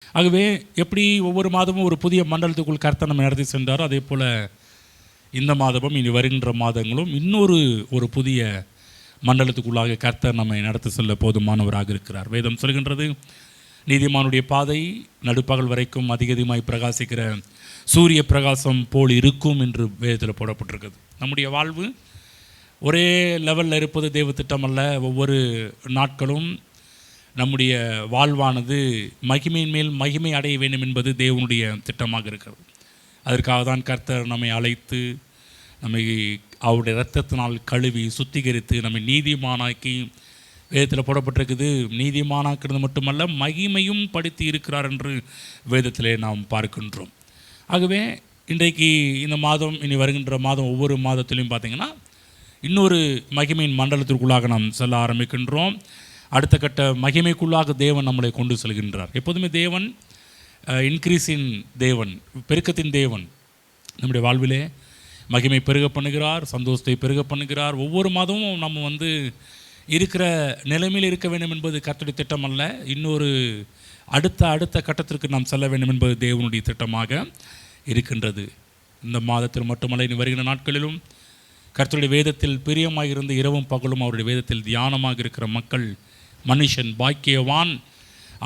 ஆகவே எப்படி ஒவ்வொரு மாதமும் ஒரு புதிய மண்டலத்துக்குள் கர்த்தர் நம்ம நடத்தி சென்றாரோ, அதே போல் இந்த மாதமும் இனி வருகின்ற மாதங்களும் ஒரு புதிய மண்டலத்துக்குள்ளாக கர்த்தர் நம்மை நடத்தி செல்ல போதுமானவராக இருக்கிறார். வேதம் சொல்கின்றது, நீதிமானுடைய பாதை நடுப்பகல் வரைக்கும் அதிகமாய் பிரகாசிக்கிற சூரிய பிரகாசம் போல் இருக்கும் என்று வேதத்தில் போடப்பட்டிருக்குது. நம்முடைய வாழ்வு ஒரே லெவலில் இருப்பது தேவ திட்டம் அல்ல. ஒவ்வொரு நாட்களும் நம்முடைய வாழ்வானது மகிமையின் மேல் மகிமை அடைய வேண்டும் என்பது தேவனுடைய திட்டமாக இருக்கிறது. அதற்காக தான் கர்த்தர் நம்மை அழைத்து நம்மை அவருடைய இரத்தத்தினால் கழுவி சுத்திகரித்து நம்மை நீதிமானாக்கி, வேதத்தில் போடப்பட்டிருக்குது, நீதிமானாக்கிறது மட்டுமல்ல மகிமையும் படுத்தி இருக்கிறார் என்று வேதத்திலே நாம் பார்க்கின்றோம். ஆகவே இன்றைக்கு இந்த மாதம் இனி வருகின்ற மாதம் ஒவ்வொரு மாதத்திலையும் பார்த்திங்கன்னா இன்னொரு மகிமையின் மண்டலத்திற்குள்ளாக நாம் செல்ல ஆரம்பிக்கின்றோம். அடுத்த கட்ட மகிமைக்குள்ளாக தேவன் நம்மளை கொண்டு செல்கின்றார். எப்போதுமே தேவன் இன்க்ரீஸின் தேவன், பெருக்கத்தின் தேவன். நம்முடைய வாழ்விலே மகிமை பெருக பண்ணுகிறார், சந்தோஷத்தை பெருக பண்ணுகிறார். ஒவ்வொரு மாதமும் நம்ம இருக்கிற நிலைமையில் இருக்க வேண்டும் என்பது கர்த்தருடைய திட்டம் அல்ல. இன்னொரு அடுத்த கட்டத்திற்கு நாம் செல்ல வேண்டும் என்பது தேவனுடைய திட்டமாக இருக்கின்றது. இந்த மாதத்தில் மட்டுமல்ல, இனி வருகின்ற நாட்களிலும் கர்த்தருடைய வேதத்தில் பிரியமாக இருந்து இரவும் பகலும் அவருடைய வேதத்தில் தியானமாக இருக்கிற மக்கள், மனுஷன் பாக்கியவான்.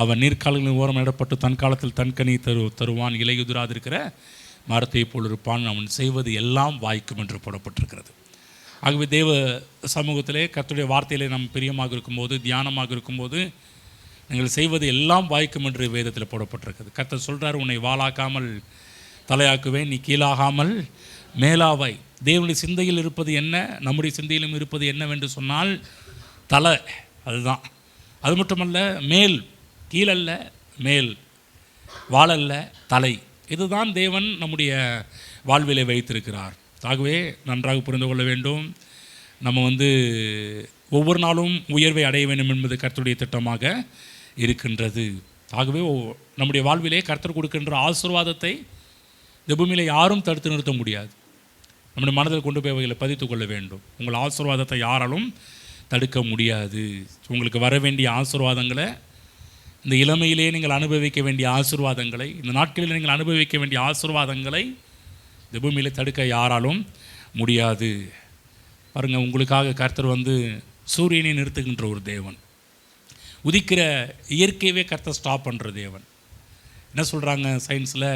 அவன் நீர்க்கால்களின் ஓரம் இடப்பட்டு தன் காலத்தில் தன்கனி தருவான், இலையுதிராதிருக்கிற மரத்தை போல் இருப்பான், அவன் செய்வது எல்லாம் வாய்க்கும் என்று போடப்பட்டிருக்கிறது. ஆகவே தேவ சமூகத்திலே கர்த்தருடைய வார்த்தையிலே நாம் பிரியமாக இருக்கும்போது, தியானமாக இருக்கும்போது, நீங்கள் செய்வது எல்லாம் வாய்க்கும் என்று வேதத்தில் போடப்பட்டிருக்கிறது. கர்த்தர் சொல்கிறார், உன்னை வாளாக்காமல் தலையாக்குவேன், நீ கீழாகாமல் மேலாவாய். தேவனுடைய சிந்தையில் இருப்பது என்ன, நம்முடைய சிந்தையிலும் இருப்பது என்னவென்று சொன்னால் தலை, அதுதான். அது மட்டுமல்ல, மேல், கீழல்ல, மேல், வாழல்ல, தலை. இதுதான் தேவன் நம்முடைய வாழ்விலை வைத்திருக்கிறார். ஆகவே நன்றாக புரிந்து கொள்ள வேண்டும். நம்ம ஒவ்வொரு நாளும் உயர்வை அடைய வேண்டும் என்பது கர்த்தருடைய திட்டமாக இருக்கின்றது. ஆகவே நம்முடைய வாழ்விலே கர்த்தர் கொடுக்கின்ற ஆசீர்வாதத்தை இந்த பூமியில் யாரும் தடுத்து நிறுத்த முடியாது. நம்முடைய மனதில் கொண்டு போய் அவைகளை பதித்து கொள்ள வேண்டும். உங்கள் ஆசீர்வாதத்தை யாராலும் தடுக்க முடியாது. உங்களுக்கு வர வேண்டிய ஆசீர்வாதங்களை, இந்த இளமையிலே நீங்கள் அனுபவிக்க வேண்டிய ஆசீர்வாதங்களை, இந்த நாட்களில் நீங்கள் அனுபவிக்க வேண்டிய ஆசீர்வாதங்களை இந்த பூமியில் தடுக்க யாராலும் முடியாது. பாருங்கள், உங்களுக்காக கர்த்தர் சூரியனை நிறுத்துகின்ற ஒரு தேவன், உதிக்கிற இயற்கையவே கர்த்தர் ஸ்டாப் பண்ணுற தேவன். என்ன சொல்கிறாங்க சயின்ஸில்,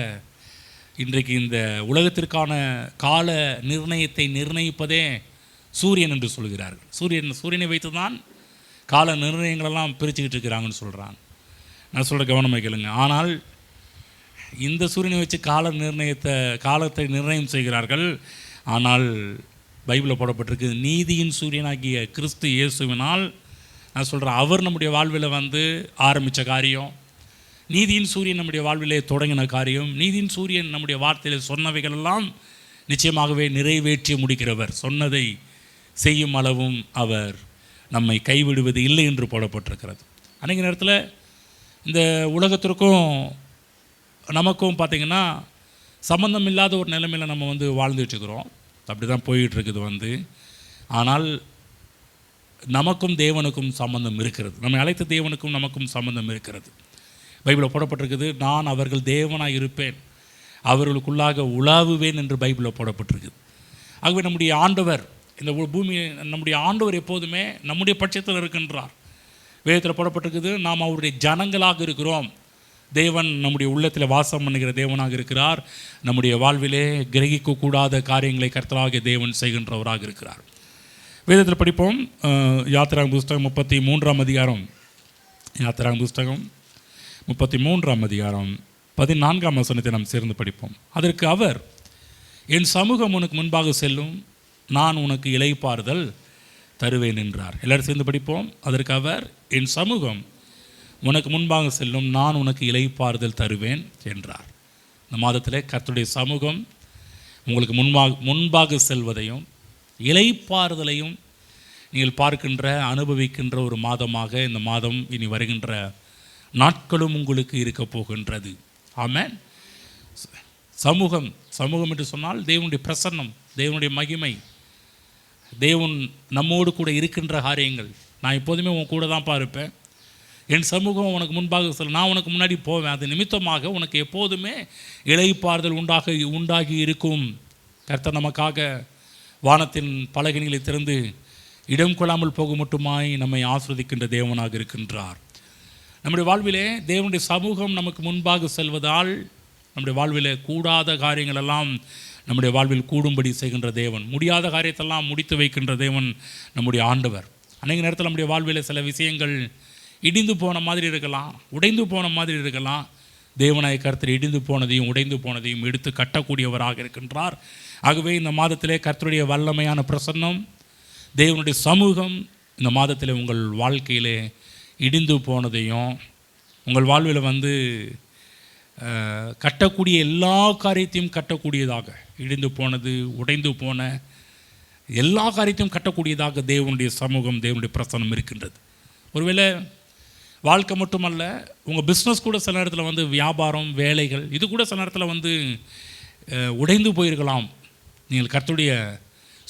இன்றைக்கு இந்த உலகத்திற்கான கால நிர்ணயத்தை நிர்ணயிப்பதே சூரியன் என்று சொல்கிறார்கள். சூரியனை வைத்து தான் கால நிர்ணயங்களெல்லாம் பிரிச்சுக்கிட்டு இருக்கிறாங்கன்னு சொல்கிறாங்க. நான் சொல்கிற கவனமாக கேளுங்க. ஆனால் இந்த சூரியனை வச்சு காலத்தை நிர்ணயம் செய்கிறார்கள். ஆனால் பைபிளில் போடப்பட்டிருக்கு, நீதியின் சூரியனாகிய கிறிஸ்து இயேசுவினால், நான் சொல்கிறேன், அவர் நம்முடைய வாழ்வில் ஆரம்பித்த காரியம், நீதியின் சூரியன் நம்முடைய வாழ்விலே தொடங்கின காரியம், நீதியின் சூரியன் நம்முடைய வார்த்தையில் சொன்னவைகளெல்லாம் நிச்சயமாகவே நிறைவேற்றி முடிக்கிறவர். சொன்னதை செய்யும் அளவும் அவர் நம்மை கைவிடுவது இல்லை என்று போடப்பட்டிருக்கிறது. அன்றைக்கு நேரத்தில் இந்த உலகத்திற்கும் நமக்கும் பார்த்திங்கன்னா சம்பந்தம் இல்லாத ஒரு நிலைமையில் நம்ம வாழ்ந்துட்டுருக்கிறோம். அப்படி தான் போயிட்டுருக்குது. ஆனால் நமக்கும் தேவனுக்கும் சம்பந்தம் இருக்கிறது. நம்மை அழைத்த தேவனுக்கும் நமக்கும் சம்பந்தம் இருக்கிறது. பைபிளில் போடப்பட்டிருக்குது, நான் அவர்கள் தேவனாக இருப்பேன், அவர்களுக்குள்ளாக உலாவுவேன் என்று பைபிளில் போடப்பட்டிருக்குது. ஆகவே நம்முடைய ஆண்டவர், இந்த நம்முடைய ஆண்டவர் எப்போதுமே நம்முடைய பட்சத்தில் இருக்கின்றார். வேதத்தில் போடப்பட்டிருக்குது, நாம் அவருடைய ஜனங்களாக இருக்கிறோம். தேவன் நம்முடைய உள்ளத்தில் வாசம் பண்ணுகிற தேவனாக இருக்கிறார். நம்முடைய வாழ்விலே கிரகிக்கக்கூடாத காரியங்களை கர்த்தராகிய தேவன் செய்கின்றவராக இருக்கிறார். வேதத்தில் படிப்போம். யாத்திராகம புஸ்தகம் 33ஆம் அதிகாரம், யாத்திராகம புஸ்தகம் 33ஆம் அதிகாரம் 14ஆம் வசனத்தை நாம் சேர்ந்து படிப்போம். அதற்கு அவர், என் சமூகம் உனக்கு முன்பாக செல்லும், நான் உனக்கு இளைப்பாறுதல் தருவேன் என்றார். எல்லாரும் சேர்ந்து படிப்போம். அதற்கு அவர், என் சமூகம் உனக்கு முன்பாக செல்லும், நான் உனக்கு இளைப்பாறுதல் தருவேன் என்றார். இந்த மாதத்தில் கர்த்தருடைய சமூகம் உங்களுக்கு முன்பாக செல்வதையும் இளைப்பாறுதலையும் நீங்கள் பார்க்கின்ற, அனுபவிக்கின்ற ஒரு மாதமாக இந்த மாதம் இனி வருகின்ற நாட்களும் உங்களுக்கு இருக்க போகின்றது. ஆமென். சமூகம் என்று சொன்னால் தேவனுடைய பிரசன்னம், தேவனுடைய மகிமை, தேவன் நம்மோடு கூட இருக்கின்ற காரியங்கள். நான் எப்போதுமே உன் கூட தான்ப்பா இருப்பேன், என் சமூகம் உனக்கு முன்பாக செல்லும், நான் உனக்கு முன்னாடி போவேன். அது நிமித்தமாக உனக்கு எப்போதுமே இளைப்பாறுதல் உண்டாகி இருக்கும். கர்த்தர் நமக்காக வானத்தின் பலகணிகளை திறந்து இடம் கொள்ளாமல் போக மட்டுமாய் நம்மை ஆஸ்வதிக்கின்ற தேவனாக இருக்கின்றார். நம்முடைய வாழ்விலே தேவனுடைய சமூகம் நமக்கு முன்பாக செல்வதால் நம்முடைய வாழ்விலே கூடாத காரியங்கள் எல்லாம் நம்முடைய வாழ்வில் கூடும்படி செய்கின்ற தேவன், முடியாத காரியத்தெல்லாம் முடித்து வைக்கின்ற தேவன் நம்முடைய ஆண்டவர். அநேக நேரத்தில் நம்முடைய வாழ்வில் சில விஷயங்கள் இடிந்து போன மாதிரி இருக்கலாம், உடைந்து போன மாதிரி இருக்கலாம். தேவனாய கர்த்தர் இடிந்து போனதையும் உடைந்து போனதையும் எடுத்து கட்டக்கூடியவராக இருக்கின்றார். ஆகவே இந்த மாதத்திலே கர்த்தருடைய வல்லமையான பிரசன்னம், தேவனுடைய சமூகம் இந்த மாதத்தில் உங்கள் வாழ்க்கையிலே இடிந்து போனதையும் உங்கள் வாழ்வில் கட்டக்கூடிய எல்லா காரியத்தையும் கட்டக்கூடியதாக, இடிந்து போனது உடைந்து போன எல்லா காரியத்தையும் கட்டக்கூடியதாக தேவனுடைய சமூகம், தேவனுடைய பிரசன்னம் இருக்கின்றது. ஒருவேளை வாழ்க்கை மட்டுமல்ல, உங்கள் பிஸ்னஸ் கூட சில நேரத்தில் வியாபாரம், வேலைகள், இது கூட சில நேரத்தில் உடைந்து போயிருக்கலாம். நீங்கள் கர்த்தருடைய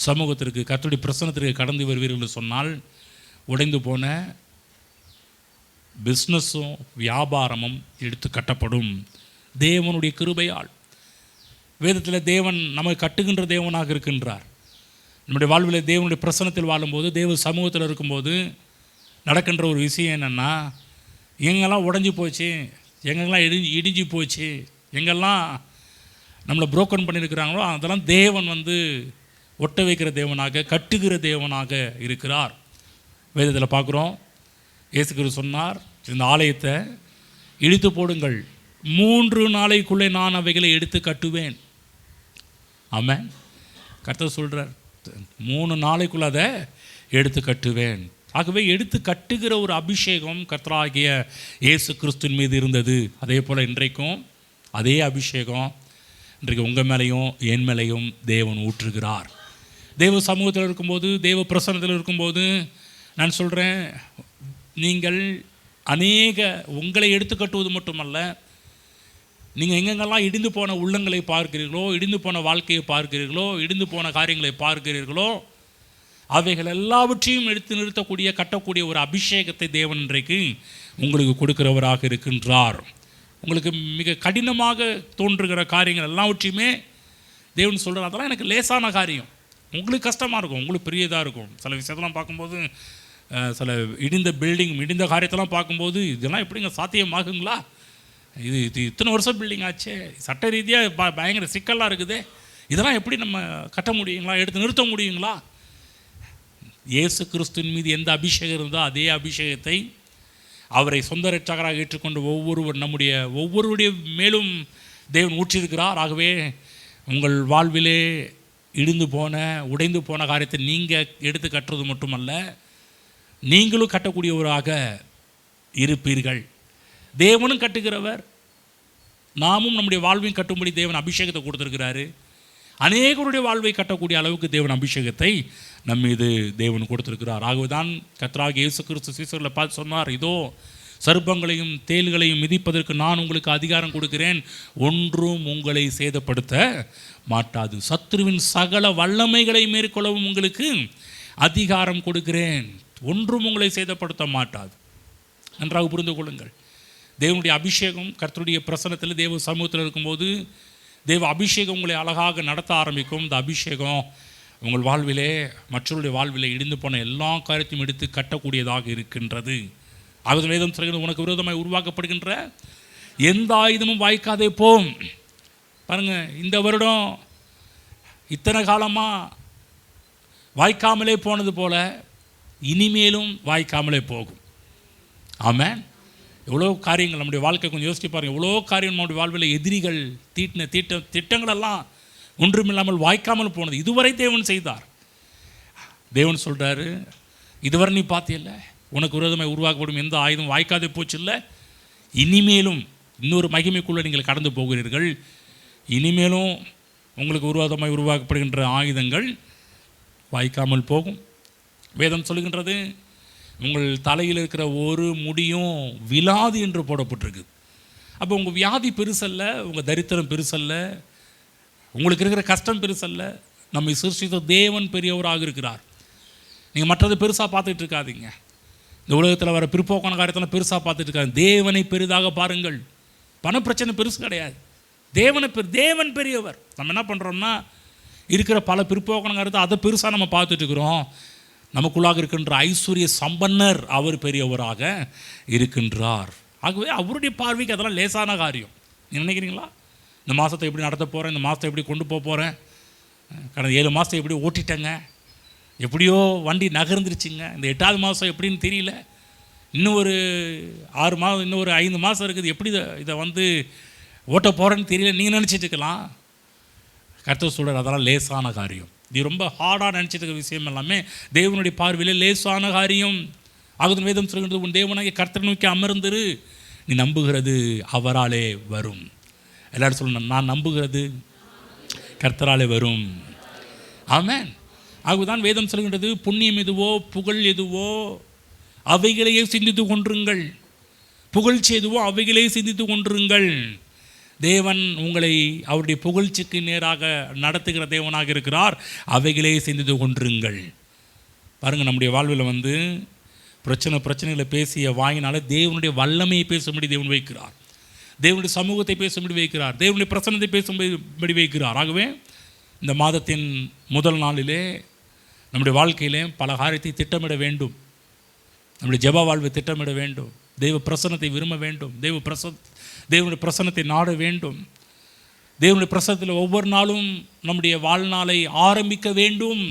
சமூகத்திற்கு, கர்த்தருடைய பிரசன்னத்திற்கு கடந்து வருவீர்கள் என்று சொன்னால், உடைந்து போன பிஸ்னஸும் வியாபாரமும் எடுத்து கட்டப்படும் தேவனுடைய கிருபையால். வேதத்தில் தேவன் நம்மை கட்டுகின்ற தேவனாக இருக்கின்றார். நம்முடைய வாழ்வில் தேவனுடைய பிரசன்னத்தில் வாழும்போது, தேவ சமூகத்தில் இருக்கும்போது நடக்கின்ற ஒரு விஷயம் என்னென்னா, எங்கெல்லாம் உடஞ்சி போச்சு, எங்கெல்லாம் இடிஞ்சு போச்சு, எங்கெல்லாம் நம்மளை புரோக்கன் பண்ணியிருக்கிறாங்களோ அதெல்லாம் தேவன் ஒட்ட வைக்கிற தேவனாக, கட்டுகிற தேவனாக இருக்கிறார். வேதத்தில் பார்க்குறோம், இயேசு கிறிஸ்து சொன்னார், இந்த ஆலயத்தை இடித்து போடுங்கள், 3 நாளைக்குள்ளே நான் அவைகளை எடுத்து கட்டுவேன். ஆமென். கர்த்தர் சொல்கிறார், 3 நாளைக்குள்ளே அதை எடுத்து கட்டுவேன். ஆகவே எடுத்து கட்டுகிற ஒரு அபிஷேகம் கர்த்தராகிய இயேசு கிறிஸ்துவின் மீது இருந்தது. அதே போல் இன்றைக்கும் அதே அபிஷேகம் இன்றைக்கு உங்கள் மேலேயும் என் மேலேயும் தேவன் ஊற்றுகிறார். தேவ சமூகத்தில் இருக்கும்போது, தேவ பிரசன்னத்தில் இருக்கும்போது நான் சொல்கிறேன், நீங்கள் உங்களை எடுத்து கட்டுவது மட்டுமல்ல, நீங்கள் எங்கெங்கெல்லாம் இடிந்து போன உள்ளங்களை பார்க்கிறீர்களோ, இடிந்து போன வாழ்க்கையை பார்க்கிறீர்களோ, இடிந்து போன காரியங்களை பார்க்கிறீர்களோ, அவைகள் எல்லாவற்றையும் எடுத்து நிறுத்தக்கூடிய, கட்டக்கூடிய ஒரு அபிஷேகத்தை தேவன் இன்றைக்கு உங்களுக்கு கொடுக்கிறவராக இருக்கின்றார். உங்களுக்கு மிக கடினமாக தோன்றுகிற காரியங்கள் எல்லாவற்றையுமே தேவன் சொல்கிறார், அதெல்லாம் எனக்கு லேசான காரியம். உங்களுக்கு கஷ்டமாக இருக்கும், உங்களுக்கு பெரியதாக இருக்கும். சில விஷயத்தெல்லாம் பார்க்கும்போது, சில இடிந்த பில்டிங், இடிந்த காரியத்தெல்லாம் பார்க்கும்போது, இதெல்லாம் எப்படிங்க சாத்தியமாகுங்களா, இது இத்தனை வருஷம் பில்டிங் ஆச்சு, சட்ட ரீதியாக பயங்கர சிக்கலாக இருக்குது, இதெல்லாம் எப்படி நம்ம கட்ட முடியுங்களா, எடுத்து நிறுத்த முடியுங்களா? இயேசு கிறிஸ்துவின் மீது எந்த அபிஷேகம் இருந்தோ அதே அபிஷேகத்தை அவரை சொந்த இரட்சகராக ஏற்றுக்கொண்டு ஒவ்வொருவருடைய மேலும் தேவன் ஊற்றியிருக்கிறார். ஆகவே உங்கள் வாழ்விலே இடிந்து போன, உடைந்து போன காரியத்தை நீங்கள் எடுத்து கட்டுறது மட்டுமல்ல, நீங்களும் கட்டக்கூடியவராக இருப்பீர்கள். தேவனும் கட்டுகிறவர், நாமும் நம்முடைய வாழ்வையும் கட்டும்படி தேவன் அபிஷேகத்தை கொடுத்துருக்கிறாரு. அநேகருடைய வாழ்வை கட்டக்கூடிய அளவுக்கு தேவன் அபிஷேகத்தை நம் மீது தேவன் கொடுத்திருக்கிறார். ஆகவே தான் கர்த்தராகிய இயேசு கிறிஸ்து சீசர்களை பார்த்து சொன்னார், இதோ சர்ப்பங்களையும் தேள்களையும் மிதிப்பதற்கு நான் உங்களுக்கு அதிகாரம் கொடுக்கிறேன், ஒன்றும் உங்களை சேதப்படுத்த மாட்டாது. சத்துருவின் சகல வல்லமைகளை மேற்கொள்ளவும் உங்களுக்கு அதிகாரம் கொடுக்கிறேன், ஒன்றும் உங்களை சேதப்படுத்த மாட்டாது. நன்றாக புரிந்து கொள்ளுங்கள். தேவனுடைய அபிஷேகம் கர்த்தருடைய பிரசன்னத்தில், தேவ சமூகத்தில் இருக்கும்போது தேவ அபிஷேகம் உங்களை அழகாக நடத்த ஆரம்பிக்கும். இந்த அபிஷேகம் உங்கள் வாழ்விலே, மற்றவருடைய வாழ்விலே இடிந்து போன எல்லா காரியத்தையும் எடுத்து கட்டக்கூடியதாக இருக்கின்றது. ஆகுது வேதம் சொல்கிறது, உனக்கு விரோதமாய் உருவாக்கப்படுகின்ற எந்த ஆயுதமும் வாய்க்காதே போம். பாருங்கள், இந்த வருடம் இத்தனை காலமாக வாய்க்காமலே போனது போல இனிமேலும் வாய்க்காமலே போகும். ஆமென். எவ்வளோ காரியங்கள் நம்முடைய வாழ்க்கை கொஞ்சம் யோசிச்சு பாருங்கள். எவ்வளோ காரியம் நம்முடைய வாழ்வில் எதிரிகள் தீட்டின திட்டங்களெல்லாம் ஒன்றுமில்லாமல் வாய்க்காமல் போனது இதுவரை தேவன் செய்தார். தேவன் சொல்கிறாரு, இதுவரை நீ பார்த்தியல்ல, உனக்கு விரோதமாக உருவாக்கப்படும் எந்த ஆயுதம் வாய்க்காதே போச்சு இல்லை, இனிமேலும் இன்னொரு மகிமைக்குள்ளே நீங்கள் கடந்து போகிறீர்கள். இனிமேலும் உங்களுக்கு விரோதமாக உருவாக்கப்படுகின்ற ஆயுதங்கள் வாய்க்காமல் போகும். வேதம் சொல்லுகின்றது, உங்கள் தலையில் இருக்கிற ஒரு முடியும் விழாது என்று போடப்பட்டிருக்கு. அப்போ உங்கள் வியாதி பெருசல்ல, உங்கள் தரித்திரம் பெருசல்ல, உங்களுக்கு இருக்கிற கஷ்டம் பெருசல்ல. நம்மை சிருஷ்டித்த தேவன் பெரியவராக இருக்கிறார். நீங்கள் மற்றது பெருசாக பார்த்துட்டு இருக்காதீங்க. இந்த உலகத்தில் வர பிற்போக்கான காரியத்தெல்லாம் பெருசாக பார்த்துட்டு இருக்காங்க. தேவனை பெரிதாக பாருங்கள். பண பிரச்சனை பெருசு கிடையாது. தேவன் பெரியவர். நம்ம என்ன பண்ணுறோம்னா இருக்கிற பல பிற்போக்கான காரியத்தை அதை பெருசாக நம்ம பார்த்துட்டு இருக்கிறோம். நமக்குள்ளாக இருக்கின்ற ஐஸ்வர்ய சம்பன்னர் அவர் பெரியவராக இருக்கின்றார். ஆகவே அவருடைய பார்வைக்கு அதெல்லாம் லேசான காரியம். நீங்கள் நினைக்கிறீங்களா? இந்த மாதத்தை எப்படி நடத்த போகிறேன், இந்த மாதத்தை எப்படி கொண்டு போக போகிறேன், கடந்த 7 மாதத்தை எப்படி ஓட்டிட்டேங்க, எப்படியோ வண்டி நகர்ந்துருச்சுங்க, இந்த 8வது மாதம் எப்படின்னு தெரியல, இன்னும் ஒரு 6 மாதம், இன்னும் ஒரு 5 மாதம் இருக்குது, எப்படி இதை ஓட்ட போகிறேன்னு தெரியல நீங்கள் நினச்சிட்டு இருக்கலாம். கர்த்தர் சொல்கிறார் அதெல்லாம் லேசான காரியம். இது ரொம்ப ஹார்டாக நினச்சிட்டு இருக்க விஷயம் எல்லாமே தேவனுடைய பார்வையில் லேசான காரியம். ஆகுது வேதம் சொல்கின்றது, உன் தேவனாகிய கர்த்தரை நோக்கி அமர்ந்திரு, நீ நம்புகிறது அவராலே வரும். எல்லாரும் சொல்லணும், நான் நம்புகிறது கர்த்தராலே வரும். ஆமென். ஆகுதான் வேதம் சொல்கின்றது, புண்ணியம் எதுவோ புகழ் எதுவோ அவைகளையே சிந்தித்து கொண்டிருங்கள், புகழ்ச்சி எதுவோ அவைகளையே சிந்தித்து கொண்டிருங்கள். தேவன் உங்களை அவருடைய புகழ்ச்சிக்கு நேராக நடத்துகிற தேவனாக இருக்கிறார். அவைகளே சிந்தித்து கொண்டிருங்கள். பாருங்கள், நம்முடைய வாழ்வில் பிரச்சனைகளை பேசிய வாயினால தேவனுடைய வல்லமையை பேசும்படி தேவன் வைக்கிறார். தேவனுடைய சமூகத்தை பேசும்படி வைக்கிறார். தேவனுடைய பிரசன்னத்தை பேசும்படி வைக்கிறார். ஆகவே இந்த மாதத்தின் முதல் நாளிலே நம்முடைய வாழ்க்கையிலே பல காரியத்தை திட்டமிட வேண்டும். நம்முடைய ஜெப வாழ்வை திட்டமிட வேண்டும். தெய்வ பிரசன்னத்தை விரும்ப வேண்டும். தேவனுடைய பிரசன்னத்தை நாட வேண்டும். தேவனுடைய பிரசன்னத்தில் ஒவ்வொரு நாளும் நம்முடைய வாழ்நாளை ஆரம்பிக்க வேண்டும்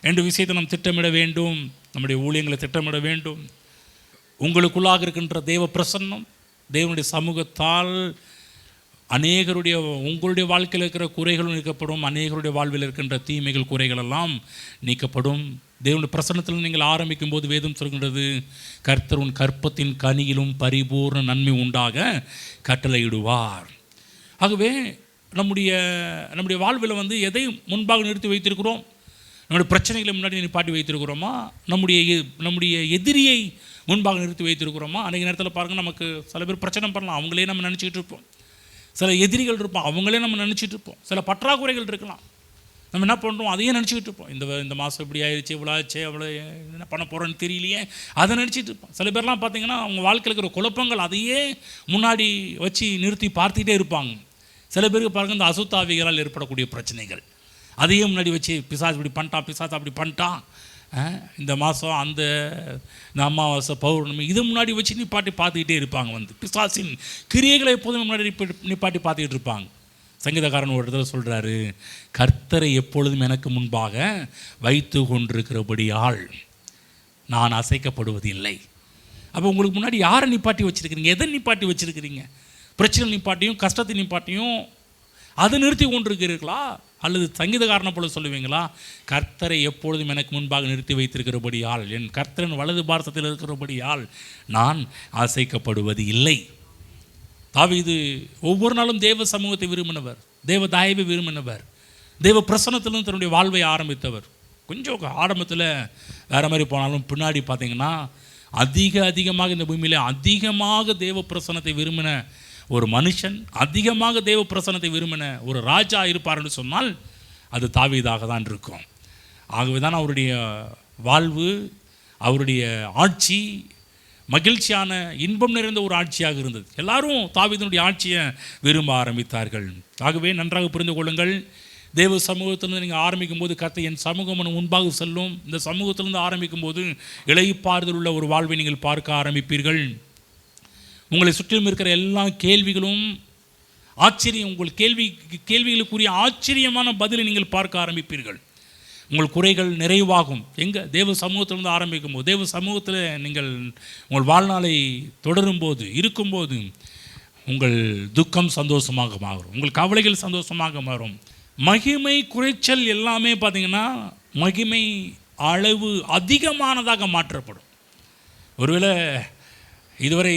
என்ற விஷயத்தை நாம் திட்டமிட வேண்டும். நம்முடைய ஊழியங்களை திட்டமிட வேண்டும். உங்களுக்குள்ளாக இருக்கின்ற தேவ பிரசன்னம், தேவனுடைய சமூகத்தால் அநேகருடைய உங்களுடைய வாழ்க்கையில் இருக்கிற குறைகளும் நீக்கப்படும். அநேகருடைய வாழ்வில் இருக்கின்ற தீமைகள் குறைகள் எல்லாம் நீக்கப்படும். தேவனுடைய பிரசன்னத்தில் நீங்கள் ஆரம்பிக்கும் போது வேதம் சொல்கின்றது, கர்த்தர் உன் கற்பத்தின் கனியிலும் பரிபூர்ண நன்மை உண்டாக கட்டளையிடுவார். ஆகவே நம்முடைய வாழ்வில் எதை முன்பாக நிறுத்தி வைத்திருக்கிறோம்? நம்முடைய பிரச்சனைகளை முன்னாடி நிப்பாட்டி வைத்திருக்கிறோமா? நம்முடைய எதிரியை முன்பாக நிறுத்தி வைத்திருக்கிறோமா? அன்றைக்கு நேரத்தில் பாருங்கள், நமக்கு சில பேர் பிரச்சனை பண்ணலாம், அவங்களே நம்ம நினச்சிக்கிட்டு இருப்போம். சில எதிரிகள் இருப்போம், அவங்களே நம்ம நினச்சிட்டு இருப்போம். சில பற்றாக்குறைகள் இருக்கலாம், நம்ம என்ன பண்ணுறோம் அதையே நினச்சிக்கிட்டு இருப்போம். இந்த மாதம் இப்படி ஆயிடுச்சு, இவ்வளோ ஆச்சு, அவ்வளோ என்ன பண்ண போகிறோன்னு தெரியலையே, அதை நினச்சிட்டு இருப்போம். சில பேர்லாம் பார்த்திங்கன்னா அவங்க வாழ்க்கையில் இருக்கிற குழப்பங்கள் அதையே முன்னாடி வச்சு நிறுத்தி பார்த்துக்கிட்டே இருப்பாங்க. சில பேருக்கு பாருங்கள், இந்த அசுத்தாவிகளால் ஏற்படக்கூடிய பிரச்சனைகள் அதையே முன்னாடி வச்சு, பிசாசு இப்படி பண்ணிட்டான், பிசாசு அப்படி பண்ணிட்டான், இந்த மாதம் இந்த அமாவாசை பௌர்ணமி இதை முன்னாடி வச்சு நிப்பாட்டி பார்த்துக்கிட்டே இருப்பாங்க. பிசாசின் கிரியைகளை எப்போதும் முன்னாடி நிப்பாட்டி பார்த்துக்கிட்டு இருப்பாங்க. சங்கீதக்காரன் ஒரு இடத்துல சொல்கிறாரு, கர்த்தரை எப்பொழுதும் எனக்கு முன்பாக வைத்து கொண்டிருக்கிறபடியால் நான் அசைக்கப்படுவது இல்லை. அப்போ உங்களுக்கு முன்னாடி யாரை நிப்பாட்டி வச்சுருக்கிறீங்க? எதை நிப்பாட்டி வச்சுருக்கிறீங்க? பிரச்சனை நிப்பாட்டியும் கஷ்டத்தை நிப்பாட்டியும் அதை நிறுத்தி கொண்டிருக்கிறீர்களா? அல்லது சங்கீதக்காரனை போல சொல்லுவீங்களா, கர்த்தரை எப்பொழுதும் எனக்கு முன்பாக நிறுத்தி வைத்திருக்கிறபடியால், என் கர்த்தரின் வலது பாரசத்தில் இருக்கிறபடியால் நான் அசைக்கப்படுவது இல்லை. தாவீது ஒவ்வொரு நாளும் தேவ சமூகத்தை விரும்பினவர், தேவ தயவை விரும்பினவர், தேவ பிரசன்னத்திலும் தன்னுடைய வாழ்வை ஆரம்பித்தவர். கொஞ்சம் ஆரம்பத்தில் வேறு மாதிரி போனாலும் பின்னாடி பார்த்தீங்கன்னா அதிகமாக இந்த பூமியில் அதிகமாக தேவ பிரசன்னத்தை விரும்பின ஒரு மனுஷன், அதிகமாக தேவ பிரசன்னத்தை விரும்பின ஒரு ராஜா இருப்பார்னு சொன்னால் அது தாவீதாக தான் இருக்கும். ஆகவே தான் அவருடைய வாழ்வு, அவருடைய ஆட்சி மகிழ்ச்சியான இன்பம் நிறைந்த ஒரு ஆட்சியாக இருந்தது. எல்லாரும் தாவீதினுடைய ஆட்சியை விரும்ப ஆரம்பித்தார்கள். ஆகவே நன்றாக புரிந்து கொள்ளுங்கள், தேவ சமூகத்திலிருந்து நீங்கள் ஆரம்பிக்கும் போது கர்த்தர் என் சமூகம் முன்பாக செல்லும். இந்த சமூகத்திலிருந்து ஆரம்பிக்கும் போது இளைப்பாறுதல் உள்ள ஒரு வாழ்வை நீங்கள் பார்க்க ஆரம்பிப்பீர்கள். உங்களை சுற்றிலும் இருக்கிற எல்லா கேள்விகளும் ஆச்சரியம், உங்கள் கேள்விகளுக்குரிய ஆச்சரியமான பதிலை நீங்கள் பார்க்க ஆரம்பிப்பீர்கள். உங்கள் குறைகள் நிறைவாகும். எங்கே? தேவ சமூகத்திலிருந்து ஆரம்பிக்கும் போது, தேவ சமூகத்தில் நீங்கள் உங்கள் வாழ்நாளை தொடரும்போது இருக்கும்போது உங்கள் துக்கம் சந்தோஷமாக மாறும், உங்கள் கவலைகள் சந்தோஷமாக மாறும். மகிமை குறைச்சல் எல்லாமே பார்த்திங்கன்னா மகிமை அளவு அதிகமானதாக மாற்றப்படும். ஒருவேளை இதுவரை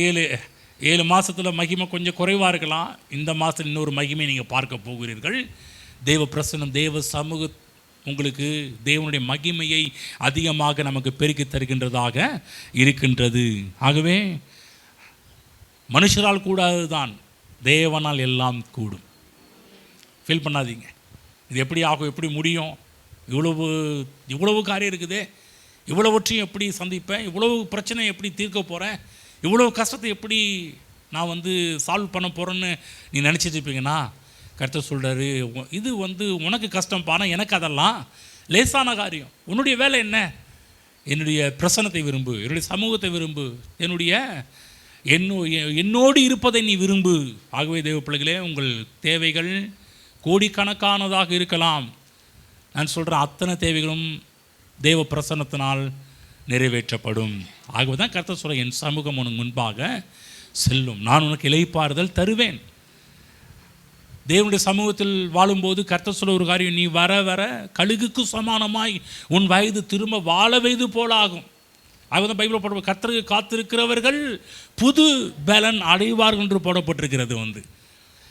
7 மாதத்தில் மகிமை கொஞ்சம் குறைவாக இருக்கலாம், இந்த மாதத்தில் இன்னொரு மகிமை நீங்கள் பார்க்க போகிறீர்கள். தேவ பிரசன்னம், தேவ சமூக உங்களுக்கு தேவனுடைய மகிமையை அதிகமாக நமக்கு பெருக்கி தருகின்றதாக இருக்கின்றது. ஆகவே மனுஷரால் கூடாது தான், தேவனால் எல்லாம் கூடும். ஃபீல் பண்ணாதீங்க, இது எப்படி ஆகும், எப்படி முடியும், இவ்வளவு காரியம் இருக்குதே, இவ்வளவற்றையும் எப்படி சந்திப்பேன், இவ்வளவு பிரச்சனை எப்படி தீர்க்க போகிறேன், இவ்வளோ கஷ்டத்தை எப்படி நான் வந்து சால்வ் பண்ண போகிறேன்னு நீ நினச்சிட்டு இருப்பீங்கன்னா, கர்த்தர் சொல்கிறாரு, இது வந்து உனக்கு கஷ்டம் பாரு, எனக்கு அதெல்லாம் லேசான காரியம். உன்னுடைய வேலை என்ன? என்னுடைய பிரசன்னத்தை விரும்பு, என்னுடைய சமூகத்தை விரும்பு, என்னோடு இருப்பதை நீ விரும்பு. ஆகவே தேவ பிள்ளைகளே, உங்கள் தேவைகள் கோடிக்கணக்கானதாக இருக்கலாம். நான் சொல்கிறேன், அத்தனை தேவைகளும் தேவ பிரசன்னத்தினால் நிறைவேற்றப்படும். ஆகவே தான் கர்த்தர் சொல்ல, என் சமூகம் உனக்கு முன்பாக செல்லும், நான் உனக்கு இளைப்பாறுதல் தருவேன். தேவனுடைய சமூகத்தில் வாழும்போது கர்த்தர் சொல்ல ஒரு காரியம், நீ வர வர கழுகுக்கு சமானமாய் உன் வயது திரும்ப வாழ வயது போல ஆகும். அதுதான் பைபிள் போட, கர்த்தருக்கு காத்திருக்கிறவர்கள் புது பலன் அடைவார்கள் என்று போடப்பட்டிருக்கிறது.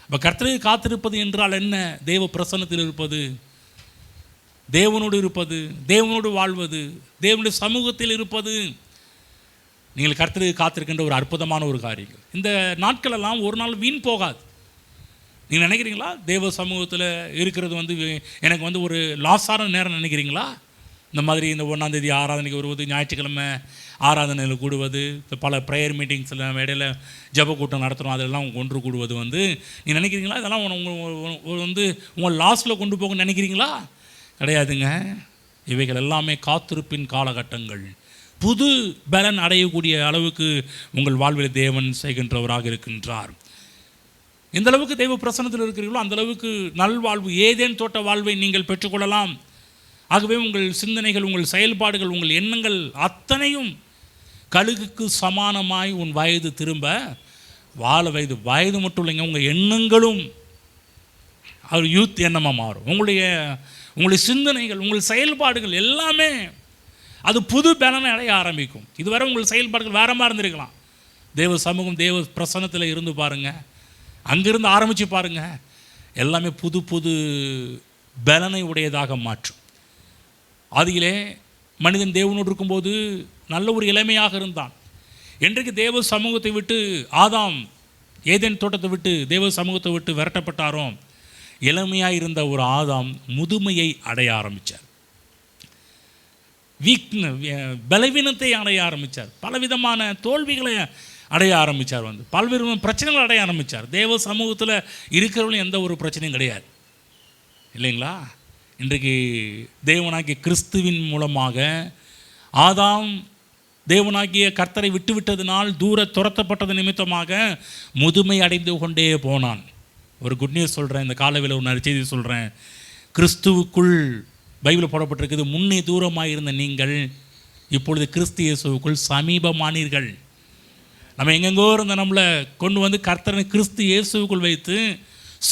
இப்போ கர்த்தருக்கு காத்திருப்பது என்றால் என்ன? தேவ பிரசன்னத்தில் இருப்பது, தேவனோடு இருப்பது, தேவனோடு வாழ்வது, தேவனுடைய சமூகத்தில் இருப்பது. நீங்கள் கர்த்தருக்கு காத்திருக்கின்ற ஒரு அற்புதமான ஒரு காரியம். இந்த நாட்களெல்லாம் ஒரு நாள் வீண் போகாது. நீங்கள் நினைக்கிறீங்களா தேவ சமூகத்தில் இருக்கிறது எனக்கு ஒரு லாஸான நேரம் நினைக்கிறீங்களா? இந்த மாதிரி இந்த 1ஆம் தேதி ஆராதனைக்கு வருவது, ஞாயிற்றுக்கிழமை ஆராதனையில் கூடுவது, பல ப்ரேயர் மீட்டிங்ஸில் இடையில ஜப கூட்டம் நடத்துகிறோம், அதெல்லாம் ஒன்று கூடுவது நீ நினைக்கிறீங்களா இதெல்லாம் உங்கள் லாஸில் கொண்டு போக நினைக்கிறீங்களா? கிடையாதுங்க. இவைகள் எல்லாமே காத்திருப்பின் காலகட்டங்கள். புது பலன் அடையக்கூடிய அளவுக்கு உங்கள் வாழ்வில் தேவன் செய்கின்றவராக இருக்கின்றார். எந்த அளவுக்கு தெய்வ பிரசன்னத்தில் இருக்கிறீர்களோ அந்த அளவுக்கு நல்வாழ்வு, ஏதேன் தோட்ட வாழ்வை நீங்கள் பெற்றுக்கொள்ளலாம். ஆகவே உங்கள் சிந்தனைகள், உங்கள் செயல்பாடுகள், உங்கள் எண்ணங்கள் அத்தனையும் கழுகுக்கு சமானமாய் உன் வயது திரும்ப வாழ வயது மட்டும் இல்லைங்க, உங்கள் எண்ணங்களும் அது யூத் எண்ணமாக மாறும். உங்களுடைய சிந்தனைகள், உங்கள் செயல்பாடுகள் எல்லாமே அது புது பலனை அடைய ஆரம்பிக்கும். இதுவரை உங்கள் செயல்பாடுகள் வேற மாதிரி இருந்திருக்கலாம். தேவ சமூகம், தேவ பிரசன்னத்தில் இருந்து பாருங்கள், அங்கிருந்து ஆரம்பித்து பாருங்கள், எல்லாமே புது புது பலனை உடையதாக மாற்றும். ஆதியிலே மனிதன் தேவனோடு இருக்கும்போது நல்ல ஒரு இளமையாக இருந்தான். என்றைக்கு தேவ சமூகத்தை விட்டு ஆதாம் ஏதேன் தோட்டத்தை விட்டு தேவ சமூகத்தை விட்டு விரட்டப்பட்டாரோ, இளமையாக இருந்த ஒரு ஆதாம் முதுமையை அடைய ஆரம்பித்தார். பலவீனத்தை அடைய ஆரம்பித்தார். பலவிதமான தோல்விகளை அடைய ஆரம்பித்தார். பல்வேறு பிரச்சனைகள் அடைய ஆரம்பித்தார். தேவ சமூகத்தில் இருக்கிறவங்களும் எந்த ஒரு பிரச்சனையும் கிடையாது, இல்லைங்களா? இன்றைக்கு தேவனாகிய கிறிஸ்துவின் மூலமாக ஆதாம் தேவனாகிய கர்த்தரை விட்டுவிட்டதினால் தூர துரத்தப்பட்டது நிமித்தமாக முதுமை அடைந்து கொண்டே போனான். ஒரு குட் நியூஸ் சொல்கிறேன், இந்த காலவில் ஒரு நற்செய்தி சொல்கிறேன். கிறிஸ்துவுக்குள் பைபிள் போடப்பட்டிருக்குது, முன்னே தூரமாக இருந்த நீங்கள் இப்பொழுது கிறிஸ்து இயேசுவுக்குள் சமீபமானீர்கள். நம்ம எங்கெங்கோ இருந்த நம்மளை கொண்டு கர்த்தரை கிறிஸ்து இயேசுவுக்குள் வைத்து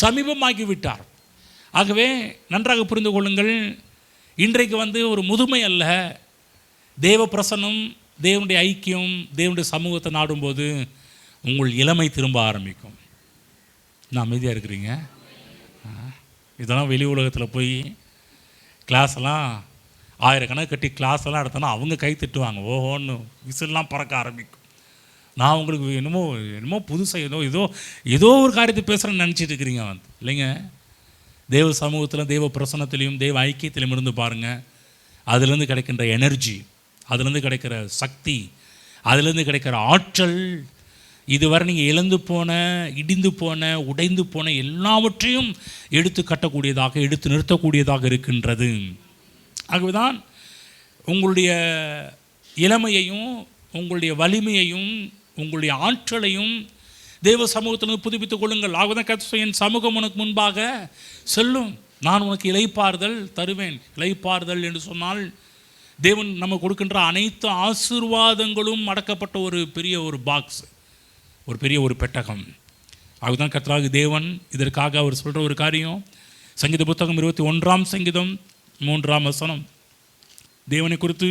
சமீபமாக்கி விட்டார். ஆகவே நன்றாக புரிந்து கொள்ளுங்கள், இன்றைக்கு ஒரு முதுமை அல்ல, தேவ பிரசன்னம், தேவனுடைய ஐக்கியம், தேவனுடைய சமூகத்தை நாடும்போது உங்கள் இளமை திரும்ப ஆரம்பிக்கும். நான் அமைதியாக இருக்கிறீங்க? இதெல்லாம் வெளி உலகத்தில் போய் கிளாஸெல்லாம் ஆயிரக்கணக்கு கட்டி கிளாஸெல்லாம் எடுத்தோன்னா அவங்க கை திட்டுவாங்க, ஓஹோன்னு விசில்லாம் பறக்க ஆரம்பிக்கும். நான் உங்களுக்கு என்னமோ புதுசாக ஏதோ ஒரு காரியத்தை பேசுகிறேன்னு நினச்சிட்டு இருக்கிறீங்க இல்லைங்க. தேவ சமூகத்தில், தேவ பிரசன்னத்திலையும், தேவ ஐக்கியத்திலையும் இருந்து பாருங்கள். அதுலேருந்து கிடைக்கின்ற எனர்ஜி, அதுலேருந்து கிடைக்கிற சக்தி, அதுலேருந்து கிடைக்கிற ஆற்றல், இதுவரை நீங்கள் இழந்து போன, இடிந்து போன, உடைந்து போன எல்லாவற்றையும் எடுத்து கட்டக்கூடியதாக, எடுத்து நிறுத்தக்கூடியதாக இருக்கின்றது. ஆகவேதான் உங்களுடைய இளமையையும், உங்களுடைய வலிமையையும், உங்களுடைய ஆற்றலையும் தேவ சமூகத்திலிருந்து புதுப்பித்துக் கொள்ளுங்கள். ஆகதான் கர்த்தர், என் சமூகம் உனக்கு முன்பாக செல்லும், நான் உனக்கு இளைப்பாறுதல் தருவேன். இளைப்பாறுதல் என்று சொன்னால் தேவன் நம்ம கொடுக்கின்ற அனைத்து ஆசீர்வாதங்களும் அடக்கப்பட்ட ஒரு பெரிய பாக்ஸ், ஒரு பெரிய பெட்டகம். அதுதான் கர்த்தராகிய தேவன் இதற்காக அவர் சொல்கிற ஒரு காரியம். சங்கீத புத்தகம் 21ஆம் சங்கீதம் 3ஆம் வசனம், தேவனை குறித்து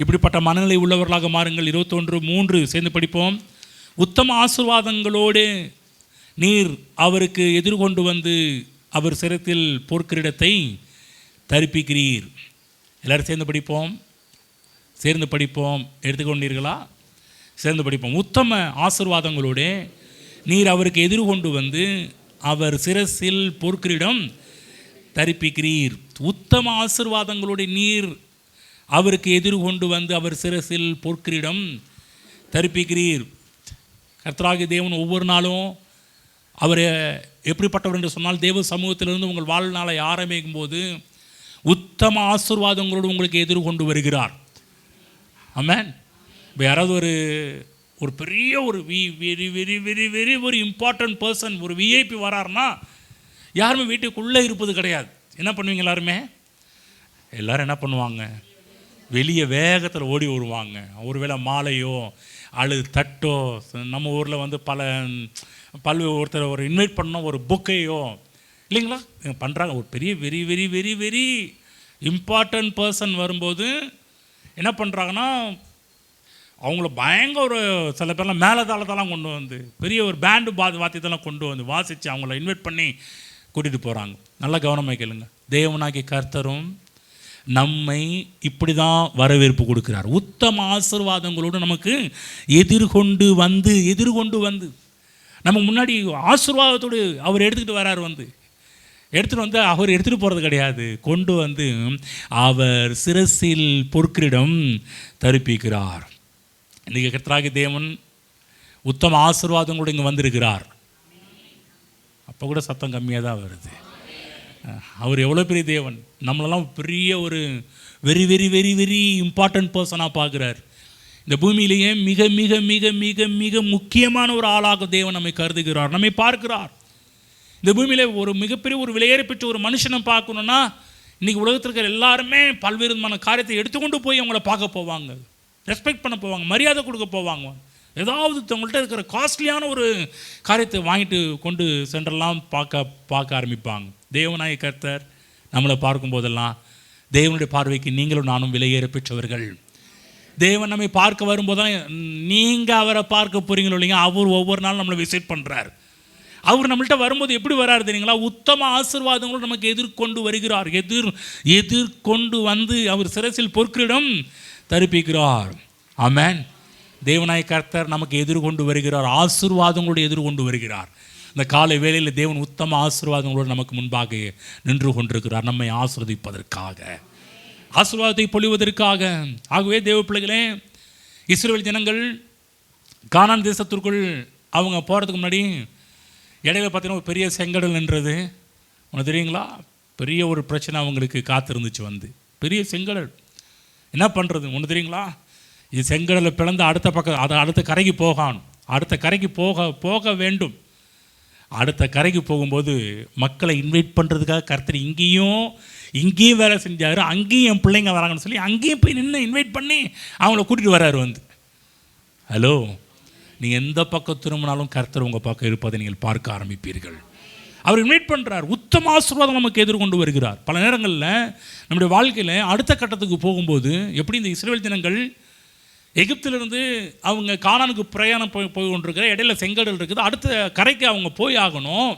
இப்படிப்பட்ட மனநிலை உள்ளவர்களாக மாறுங்கள். 21:3 சேர்ந்து படிப்போம். உத்தம ஆசீர்வாதங்களோடு நீர் அவருக்கு எதிர்கொண்டு அவர் சிரத்தில் பொற்கிரீடத்தை தரிப்பிக்கிறீர். எல்லோரும் சேர்ந்து படிப்போம். எடுத்துக்கொண்டீர்களா? சேர்ந்து படிப்போம். உத்தம ஆசீர்வாதங்களோடு நீர் அவருக்கு எதிர்கொண்டு அவர் சிரசில் பொற்கிரீடம் தரிப்பிக்கிறீர். உத்தம ஆசீர்வாதங்களோடு நீர் அவருக்கு எதிர்கொண்டு வந்து அவர் சிரசில் பொற்கிரீடம் தரிப்பிக்கிறீர். கர்த்தராகிய தேவன் ஒவ்வொரு நாளும் அவர் எப்படிப்பட்டவர் என்று சொன்னால், தேவ சமூகத்திலிருந்து உங்கள் வாழ்நாளை ஆரம்பிக்கும் போது உத்தம ஆசீர்வாதங்களோடு உங்களுக்கு எதிர்கொண்டு வருகிறார். ஆமென். இப்போ யாராவது ஒரு பெரிய ஒரு வெரி வெரி வெரி வெரி ஒரு இம்பார்ட்டன்ட் பர்சன், ஒரு விஐபி வராருன்னா யாருமே வீட்டுக்குள்ளே இருப்பது கிடையாது. என்ன பண்ணுவீங்க? எல்லோரும் என்ன பண்ணுவாங்க? வெளியே வேகத்தில் ஓடி வருவாங்க. ஒருவேளை மாலையோ அல்லது தட்டோ, நம்ம ஊரில் வந்து ஒருத்தர் ஒரு இன்வைட் பண்ணோம், ஒரு புக்கையோ இல்லைங்களா பண்ணுறாங்க. ஒரு பெரிய very very very very important person வரும்போது என்ன பண்ணுறாங்கன்னா, அவங்கள பயங்கர ஒரு சில பேர்லாம் மேலதாளத்தெல்லாம் கொண்டு வந்து பெரிய ஒரு பேண்டு வாத்தியத்தெல்லாம் கொண்டு வந்து வாசித்து அவங்கள இன்வைட் பண்ணி கூட்டிகிட்டு போகிறாங்க. நல்லா கவனமாக கேளுங்க. தேவனாகிய கர்த்தரும் நம்மை இப்படி தான் வரவேற்பு கொடுக்குறார். உத்தம ஆசீர்வாதங்களோடு நமக்கு எதிர்கொண்டு வந்து நம்ம முன்னாடி ஆசீர்வாதத்தோடு அவர் எடுத்துக்கிட்டு வரார். எடுத்துகிட்டு வந்து அவர் எடுத்துகிட்டு போகிறது கிடையாது, கொண்டு வந்து அவர் சிரசில் பொற்கிரீடம் தரிப்பிக்கிறார். இன்றைக்கி கர்த்தராகிய தேவன் உத்தம ஆசீர்வாதங்களோடு இங்கே வந்திருக்கிறார். அப்போ கூட சத்தம் கம்மியாக தான் வருது. அவர் எவ்வளோ பெரிய தேவன், நம்மளெல்லாம் பெரிய ஒரு very very very very important பர்சனாக பார்க்குறார். இந்த பூமியிலேயே மிக மிக மிக மிக மிக முக்கியமான ஒரு ஆளாக தேவன் நம்மை கருதுகிறார், நம்மை பார்க்கிறார். இந்த பூமியில் ஒரு மிகப்பெரிய ஒரு விலையேற பெற்ற ஒரு மனுஷனை பார்க்கணுன்னா இன்றைக்கி உலகத்தில் இருக்கிற எல்லாருமே பல்வேறு விதமான காரியத்தை எடுத்துக்கொண்டு போய் அவங்கள பார்க்க போவாங்க, ரெஸ்பெக்ட் பண்ண போவாங்க, மரியாதை கொடுக்க போவாங்க. ஏதாவது தங்கள்கிட்ட இருக்கிற காஸ்ட்லியான ஒரு காரியத்தை வாங்கிட்டு கொண்டு சென்றெல்லாம் பார்க்க ஆரம்பிப்பாங்க. தேவனாய கர்த்தர் நம்மளை பார்க்கும்போதெல்லாம் தேவனுடைய பார்வைக்கு நீங்களும் நானும் விலையேற பெற்றவர்கள். தேவன் நம்மை பார்க்க வரும்போதெல்லாம் நீங்கள் அவரை பார்க்க போகிறீங்களோ இல்லைங்க, அவர் ஒவ்வொரு நாளும் நம்மளை விசிட் பண்ணுறார். அவர் நம்மள்கிட்ட வரும்போது எப்படி வராரு தெரியுங்களா? உத்தம ஆசீர்வாதங்களும் நமக்கு எதிர்கொண்டு வருகிறார். எதிர்கொண்டு வந்து அவர் சிரசில் பொற்கிரீடம் தரிப்பிக்கிறார். ஆமென். தேவனாய் கர்த்தர் நமக்கு எதிர்கொண்டு வருகிறார், ஆசீர்வாதங்களோடு எதிர்கொண்டு வருகிறார். இந்த காலை வேளையில் தேவன் உத்தம ஆசீர்வாதங்களோடு நமக்கு முன்பாக நின்று கொண்டிருக்கிறார், நம்மை ஆசீர்வதிப்பதற்காக, ஆசீர்வாதத்தை பொழிவதற்காக. ஆகவே தேவ பிள்ளைகளே, இஸ்ரவேல் ஜனங்கள் கானான் தேசத்திற்குள் அவங்க போகிறதுக்கு முன்னாடி இடையில பார்த்தீங்கன்னா ஒரு பெரிய செங்கடல் நின்றது. உனக்கு தெரியுங்களா? பெரிய ஒரு பிரச்சனை அவங்களுக்கு காத்திருந்துச்சு. பெரிய செங்கடல். என்ன பண்ணுறது ஒன்று தெரியுங்களா? இது செங்கடலை பிளந்து அடுத்த கரைக்கு போகணும். அடுத்த கரைக்கு போக வேண்டும். அடுத்த கரைக்கு போகும்போது மக்களை இன்வைட் பண்ணுறதுக்காக கர்த்தர் இங்கேயும் வேலை செஞ்சார், அங்கேயும் என் பிள்ளைங்க வராங்கன்னு சொல்லி அங்கேயும் போய் நின்று இன்வைட் பண்ணி அவங்கள கூட்டிகிட்டு வர்றாரு. ஹலோ, நீங்கள் எந்த பக்கம் திரும்பினாலும் கர்த்தர் உங்கள் பக்கம் இருப்பதை நீங்கள் பார்க்க ஆரம்பிப்பீர்கள். அவர் இன்வைட் பண்ணுறார், உத்தம ஆசீர்வாதம் நமக்கு எதிர்கொண்டு வருகிறார். பல நேரங்களில் நம்முடைய வாழ்க்கையில் அடுத்த கட்டத்துக்கு போகும்போது எப்படி இந்த இஸ்ரவேல் ஜனங்கள் எகிப்திலிருந்து அவங்க கானானுக்கு பிரயாணம் போய் கொண்டிருக்கிற இடையில செங்கடல் இருக்குது, அடுத்த கரைக்கு அவங்க போய் ஆகணும்.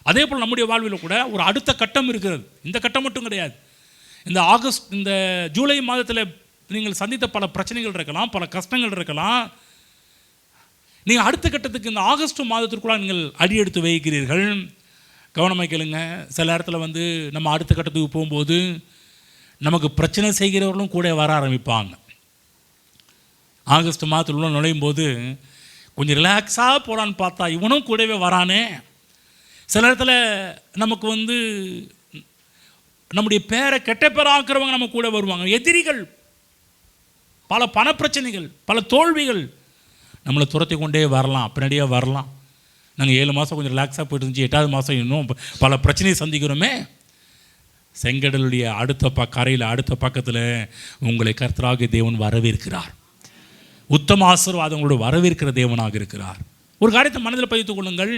அதே போல் நம்முடைய வாழ்வில் கூட ஒரு அடுத்த கட்டம் இருக்கிறது. இந்த கட்டம் மட்டும் கிடையாது. இந்த ஜூலை மாதத்தில் நீங்கள் சந்தித்த பல பிரச்சனைகள் இருக்கலாம், பல கஷ்டங்கள் இருக்கலாம். நீங்கள் அடுத்த கட்டத்துக்கு இந்த ஆகஸ்ட் மாதத்திற்குள்ள நீங்கள் அடி எடுத்து வைக்கிறீர்கள். கவனமாக கேளுங்க. சில நேரத்தில் நம்ம அடுத்த கட்டத்துக்கு போகும்போது நமக்கு பிரச்சனை செய்கிறவர்களும் கூட வர ஆரம்பிப்பாங்க. ஆகஸ்ட் மாதத்தில் உள்ள நுழையும் போது கொஞ்சம் ரிலாக்ஸாக போகலான்னு பார்த்தா இவனும் கூடவே வரானே. சில நேரத்தில் நமக்கு நம்முடைய பேரை கெட்ட பேராக்கிறவங்க நம்ம கூட வருவாங்க. எதிரிகள், பல பணப்பிரச்சனைகள், பல தோல்விகள் நம்மளை துரத்தி கொண்டே வரலாம், பின்னாடியாக வரலாம். நாங்கள் 7 மாதம் கொஞ்சம் ரிலாக்ஸாக போயிட்டு இருந்துச்சு, 8வது மாதம் இன்னும் பல பிரச்சனையை சந்திக்கிறோமே. செங்கடலுடைய கரையில் அடுத்த பக்கத்தில் உங்களை கர்த்தராகிய தேவன் வரவேற்கிறார். உத்தம ஆசீர்வாதங்களோடு வரவேற்கிற தேவனாக இருக்கிறார். ஒரு காரியத்தை மனதில் பதித்துக் கொள்ளுங்கள்.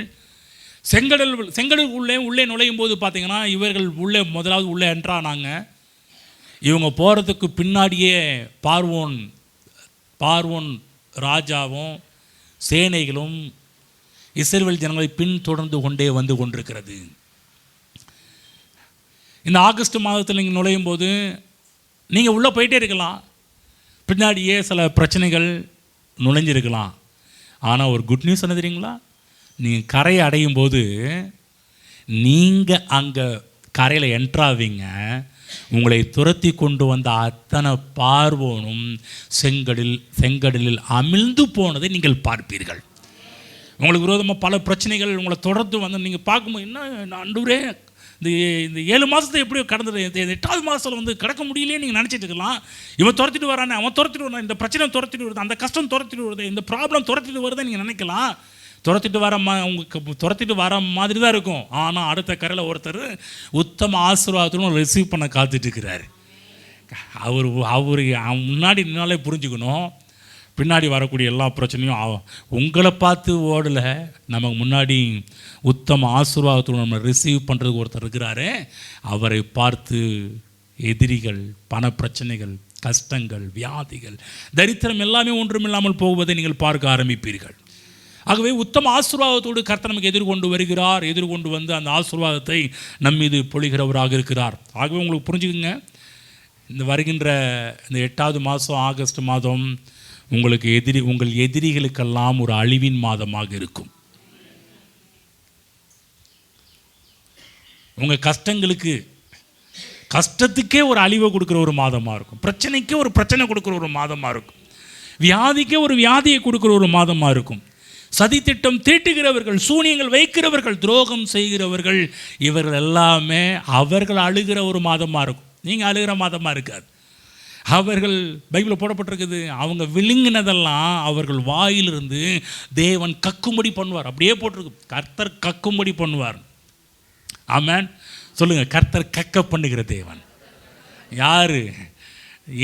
செங்கடலுக்குள்ளே உள்ளே நுழையும் போது பார்த்தீங்கன்னா இவர்கள் முதலாவது உள்ளே என்ட்ரானாங்க. இவங்க போகிறதுக்கு பின்னாடியே பார்வோன் ராஜாவும் சேனைகளும் இஸ்ரவேல் ஜனங்களை பின்தொடர்ந்து கொண்டே வந்து கொண்டிருக்கிறது. இந்த ஆகஸ்ட் மாதத்தில் நீங்கள் நுழையும் போது நீங்கள் உள்ளே போயிட்டே இருக்கலாம், பின்னாடியே சில பிரச்சனைகள் நுழைஞ்சிருக்கலாம். ஆனால் ஒரு குட் நியூஸ் என்ன தெரியுங்களா? நீங்கள் கரையை அடையும் போது நீங்கள் அங்கே கரையில் என்ட்ராவீங்க, உங்களை துரத்தி கொண்டு வந்த அத்தனை பார்வோனும் செங்கடலில் அமிழ்ந்து போனதை நீங்கள் பார்ப்பீர்கள். உங்களுக்கு விரோதமாக பல பிரச்சனைகள் உங்களை தொடர்ந்து வந்து நீங்கள் பார்க்கும்போது என்ன ஆண்டவரே இந்த 7 மாதத்தை எப்படியோ கடந்தது, 8வது மாதத்தில் வந்து கிடக்க முடியலையே நீங்கள் நினச்சிட்டு இருக்கலாம். இவன் துரத்திட்டு வரானே, அவன் துரத்திட்டு வரான், இந்த பிரச்சனை துரத்திட்டு வருது, அந்த கஷ்டம் துரத்திட்டு வருது, இந்த ப்ராப்ளம் துரத்திட்டு வருதுன்னு நீங்கள் நினைக்கலாம். துரத்திட்டு வர மாதிரி தான் இருக்கும். ஆனால் அடுத்த கரையில் ஒருத்தர் உத்தம ஆசீர்வாதத்துடன் ரிசீவ் பண்ண காத்துட்ருக்கிறார். அவர் முன்னாடி நின்னாலே புரிஞ்சுக்கணும், பின்னாடி வரக்கூடிய எல்லா பிரச்சனையும் உங்களை பார்த்து ஓடலை, நமக்கு முன்னாடி உத்தம ஆசீர்வாதத்துடன் நம்ம ரிசீவ் பண்ணுறதுக்கு ஒருத்தர் இருக்கிறாரு. அவரை பார்த்து எதிரிகள், பண பிரச்சனைகள், கஷ்டங்கள், வியாதிகள், தரித்திரம் எல்லாமே ஒன்றுமில்லாமல் போவதை நீங்கள் பார்க்க ஆரம்பிப்பீர்கள். ஆகவே உத்தம ஆசீர்வாதத்தோடு கர்த்தர் நமக்கு எதிர்கொண்டு வருகிறார். எதிர்கொண்டு வந்து அந்த ஆசீர்வாதத்தை நம் மீது பொழிகிறவராக இருக்கிறார். ஆகவே உங்களுக்கு புரிஞ்சுக்குங்க, இந்த வருகின்ற இந்த 8வது மாதம் ஆகஸ்ட் மாதம் உங்கள் எதிரிகளுக்கெல்லாம் ஒரு அழிவின் மாதமாக இருக்கும். உங்கள் கஷ்டத்துக்கே ஒரு அழிவை கொடுக்குற ஒரு மாதமாக இருக்கும். பிரச்சனைக்கே ஒரு பிரச்சனை கொடுக்குற ஒரு மாதமாக இருக்கும். வியாதிக்கே ஒரு வியாதியை கொடுக்குற ஒரு மாதமாக இருக்கும். சதித்திட்டம் தீட்டுகிறவர்கள், சூனியங்கள் வைக்கிறவர்கள், துரோகம் செய்கிறவர்கள், இவர்கள் எல்லாமே அவர்கள் அழுகிற ஒரு மாதமாக இருக்கும். நீங்கள் அழுகிற மாதமாக இருக்காது. அவர்கள் பைபிளில் போடப்பட்டிருக்குது, அவங்க விழுங்கினதெல்லாம் அவர்கள் வாயிலிருந்து தேவன் கக்கும்படி பண்ணுவார். அப்படியே போட்டிருக்கு, கர்த்தர் கக்கும்படி பண்ணுவார். ஆமென் சொல்லுங்கள். கர்த்தர் கக்க பண்ணுகிற தேவன். யார்?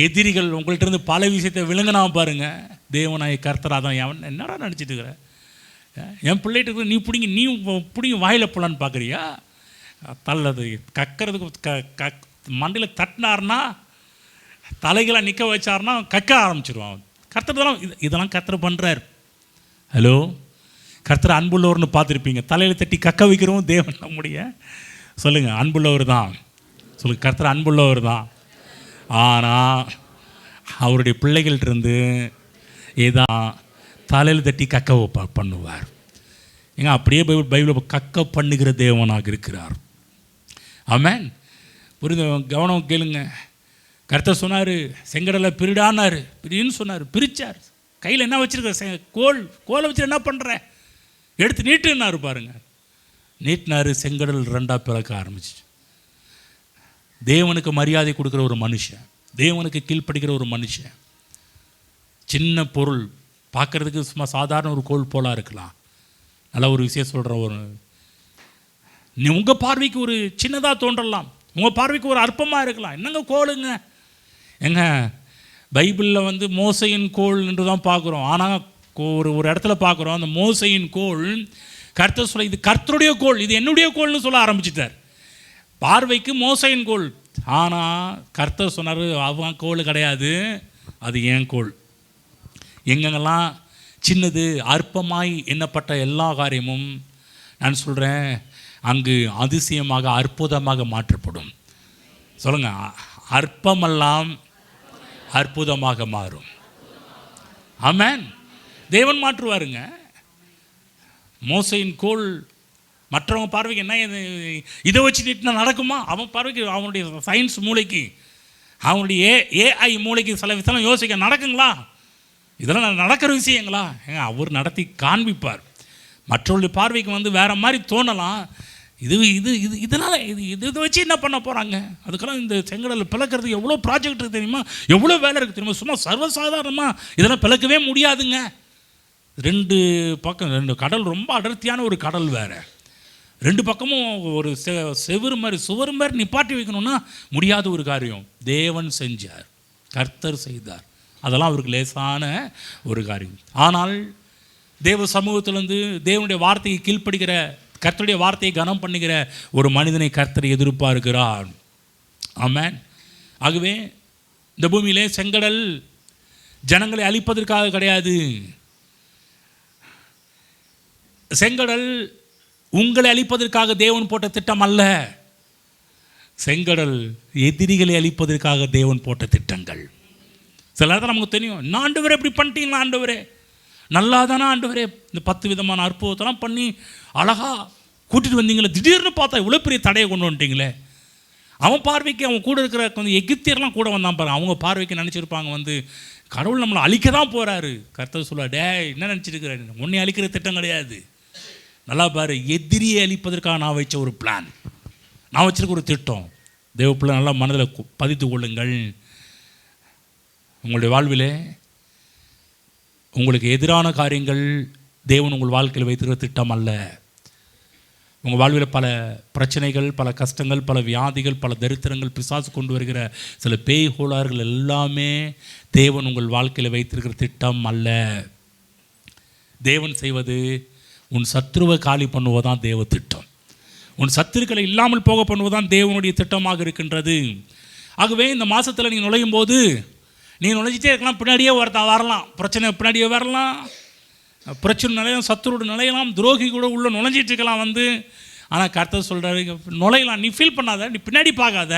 எதிரிகள் உங்கள்கிட்ட இருந்து பல விஷயத்தை விழுங்கினா பாருங்கள், தேவனாய் கர்த்தராக தான். அவன் என்னடா நினச்சிட்டு இருக்கிற, என் பிள்ளைகிட்ட நீ பிடிங்கி வாயில் போலான்னு பார்க்குறியா? தள்ளது கக்கிறதுக்கு மண்டையில் தட்டினார்னா, தலைகளாக நிற்க வச்சார்னா கக்க ஆரம்பிச்சிடுவான். கர்த்தர் இதெல்லாம் கர்த்தர் பண்ணுறார். ஹலோ, கர்த்தர் அன்புள்ளவர்னு பார்த்துருப்பீங்க. தலையில் தட்டி கக்க வைக்கிறோம் தேவன் நம்முடைய. சொல்லுங்கள், அன்புள்ளவர் தான். சொல்லுங்கள், கர்த்தர் அன்புள்ளவர் தான். ஆனால் அவருடைய பிள்ளைகள்கிட்டருந்து ஏதான் தலையில் தட்டி கக்க பண்ணுவார். ஏங்க அப்படியே பைபிள் கக்க பண்ணுகிற தேவனாக இருக்கிறார். ஆமென். புரிந்து கவனம் கேளுங்க. கர்த்தர் சொன்னார், செங்கடலை பிரிடானார், பிரின்னு சொன்னார், பிரித்தார். கையில் என்ன வச்சுருக்க, கோலை வச்சு என்ன பண்ணுற, எடுத்து நீட்டுன்னாரு பாருங்க. நீட்டினார், செங்கடல் 2ஆக பிளக்க ஆரம்பிச்சு. தேவனுக்கு மரியாதை கொடுக்குற ஒரு மனுஷன், தேவனுக்கு கீழ்ப்படுகிற ஒரு மனுஷன். சின்ன பொருள் பார்க்குறதுக்கு சும்மா சாதாரண ஒரு கோல் போலாக இருக்கலாம். நல்ல ஒரு விஷயம் சொல்கிற உங்கள் பார்வைக்கு ஒரு சின்னதாக தோன்றலாம், உங்கள் பார்வைக்கு ஒரு அற்பமாக இருக்கலாம். என்னங்க கோளுங்க? எங்க பைபிளில் வந்து மோசையின் கோல் என்று தான் பார்க்குறோம். ஆனால் ஒரு இடத்துல பார்க்குறோம், அந்த மோசையின் கோல் கர்த்தர் சொல்ல, இது கர்த்தருடைய கோல், இது என்னுடைய கோல்னு சொல்ல ஆரம்பிச்சிட்டார். பார்வைக்கு மோசையின் கோல், ஆனால் கர்த்தர் சொன்னார், அவன் கோல் கிடையாது, அது ஏன் கோல். எங்கெங்கெல்லாம் சின்னது அற்பமாய் எண்ணப்பட்ட எல்லா காரியமும் நான் சொல்கிறேன் அங்கு அதிசயமாக அற்புதமாக மாற்றப்படும். சொல்லுங்கள், அற்பமெல்லாம் அற்புதமாக மாறும். ஆமென். தேவன் மாற்றுவாருங்க. மோசையின் கோல் மற்றவங்க பார்வைக்கு என்ன, இதை வச்சு நீட்டினா நடக்குமா? அவன் பார்வைக்கு, அவனுடைய சயின்ஸ் மூளைக்கு, அவனுடைய ஏஐ மூளைக்கு சில விஷயம் யோசிக்க நடக்குங்களா? இதெல்லாம் நடக்கிற விஷயங்களா? ஏங்க அவர் நடத்தி காண்பிப்பார். மற்றவருடைய பார்வைக்கு வந்து வேறு மாதிரி தோணலாம். இதனால் இதை வச்சு என்ன பண்ண போகிறாங்க? அதுக்கெல்லாம் இந்த செங்கடலில் பிளக்கிறதுக்கு எவ்வளோ ப்ராஜெக்ட் இருக்குது தெரியுமா, எவ்வளோ வேலை இருக்குது தெரியுமா? சும்மா சர்வசாதாரணமாக இதெல்லாம் பிளக்கவே முடியாதுங்க. 2 பக்கம் 2 கடல், ரொம்ப அடர்த்தியான ஒரு கடல் வேறு. 2 பக்கமும் ஒரு சுவர் மாதிரி நிப்பாட்டி வைக்கணும்னா முடியாத ஒரு காரியம் தேவன் செஞ்சார், கர்த்தர் செய்தார். அதெல்லாம் அவருக்கு லேசான ஒரு காரியம். ஆனால் தேவ சமூகத்திலேருந்து தேவனுடைய வார்த்தையை கீழ்ப்படுகிற, கர்த்தருடைய வார்த்தையை கனம் பண்ணுகிற ஒரு மனிதனை கர்த்தர் எதிர்பார்க்கிறார். ஆமென். ஆகவே இந்த பூமியிலே செங்கடல் ஜனங்களை அழிப்பதற்காக கிடையாது. செங்கடல் உங்களை அழிப்பதற்காக தேவன் போட்ட திட்டம் அல்ல. செங்கடல் எதிரிகளை அழிப்பதற்காக தேவன் போட்ட திட்டங்கள். சில நேரத்தில் நமக்கு தெரியும், நான் ஆண்டவரே இப்படி பண்ணிட்டீங்களா, ஆண்டவரே நல்லா தானே ஆண்டவரே, இந்த 10 விதமான அற்புதத்தெல்லாம் பண்ணி அழகாக கூட்டிகிட்டு வந்தீங்களே, திடீர்னு பார்த்தா இவ்வளோ பெரிய தடையை கொண்டு வந்துட்டீங்களே. அவன் பார்வைக்கு அவன் கூட இருக்கிற கொஞ்சம் எகிப்தியர்லாம் கூட வந்தான் பாரு. அவங்க பார்வைக்கு நினச்சிருப்பாங்க வந்து கடவுள் நம்மளை அழிக்க தான் போகிறாரு. கர்த்தர் சொல்ல, டே என்ன நினச்சிருக்கிற, உன்னை அழிக்கிற திட்டம் கிடையாது. நல்லா பாரு, எதிரியை அழிப்பதற்காக நான் வச்ச ஒரு பிளான், நான் வச்சிருக்க ஒரு திட்டம். தேவப்பிள்ளை நல்லா மனதில் பதித்து கொள்ளுங்கள். உங்களுடைய வாழ்விலே உங்களுக்கு எதிரான காரியங்கள் தேவன் உங்கள் வாழ்க்கையில் வைத்திருக்கிற திட்டம் அல்ல. உங்கள் வாழ்வில் பல பிரச்சனைகள், பல கஷ்டங்கள், பல வியாதிகள், பல தரித்திரங்கள், பிசாசு கொண்டு வருகிற சில பேய் கோளாறுகள் எல்லாமே தேவன் உங்கள் வாழ்க்கையில் வைத்திருக்கிற திட்டம் அல்ல. தேவன் செய்வது உன் சத்துருவை காலி பண்ணுவதுதான் தேவ திட்டம். உன் சத்துருக்களை இல்லாமல் போக பண்ணுவதுதான் தேவனுடைய திட்டமாக இருக்கின்றது. ஆகவே இந்த மாதத்தில் நீங்கள் நுழையும் போது நீ நுழைஞ்சிட்டே இருக்கலாம், பின்னாடியே ஒருத்தன் வரலாம், பிரச்சனை பின்னாடியே வரலாம், பிரச்சனை நிலையம், சத்துருவோட நிலையலாம், துரோகி கூட உள்ளே நுழைஞ்சிட்டு இருக்கலாம் வந்து. ஆனால் கர்த்தர் சொல்கிறாரு, நுழையலாம், நீ ஃபீல் பண்ணாத, நீ பின்னாடி பார்க்காத,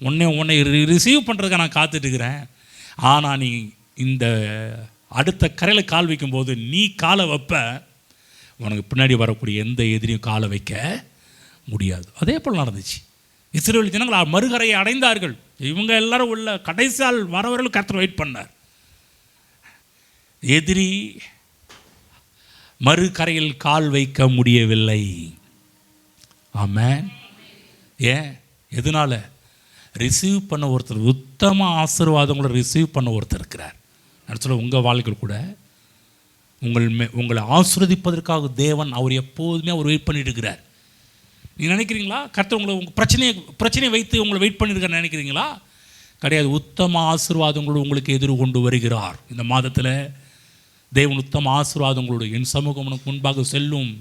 உன்னை ரிசீவ் பண்ணுறதுக்கு நான் காத்துட்ருக்கிறேன். ஆனால் நீ இந்த அடுத்த கரையில் கால் வைக்கும்போது நீ காலை வைப்ப, உனக்கு பின்னாடி வரக்கூடிய எந்த எதிரியும் காலை வைக்க முடியாது. அதே போல் நடந்துச்சு. இஸ்ரவேல் ஜனங்கள் மறுகரையை அடைந்தார்கள். இவங்க எல்லாரும் உள்ள கடைசியால் வரவர்கள் கர்த்தர் வெயிட் பண்ணார். எதிரி மறுகரையில் கால் வைக்க முடியவில்லை. ஆமென். ஏன்? எதனால? ரிசீவ் பண்ண ஒருத்தர், உத்தம ஆசீர்வாதங்களை ரிசீவ் பண்ண ஒருத்தர் இருக்கிறார். நான் சொல்ல, உங்கள் வாழ்க்கையில் கூட உங்களை ஆசீர்வதிப்பதற்காக தேவன் அவர் எப்போதுமே அவர் வெயிட் பண்ணிட்டு இருக்கிறார். நீங்கள் நினைக்கிறீங்களா கர்த்தர் உங்களை உங்கள் பிரச்சனையை வைத்து உங்களை வெயிட் பண்ணியிருக்காரு நினைக்கிறீங்களா? கிடையாது. உத்தம ஆசீர்வாதங்களோடு உங்களுக்கு எதிர் கொண்டு வருகிறார். இந்த மாதத்தில் தேவன் உத்தம ஆசீர்வாதங்களோடு என் சமூகம் உனக்கு முன்பாக செல்லும்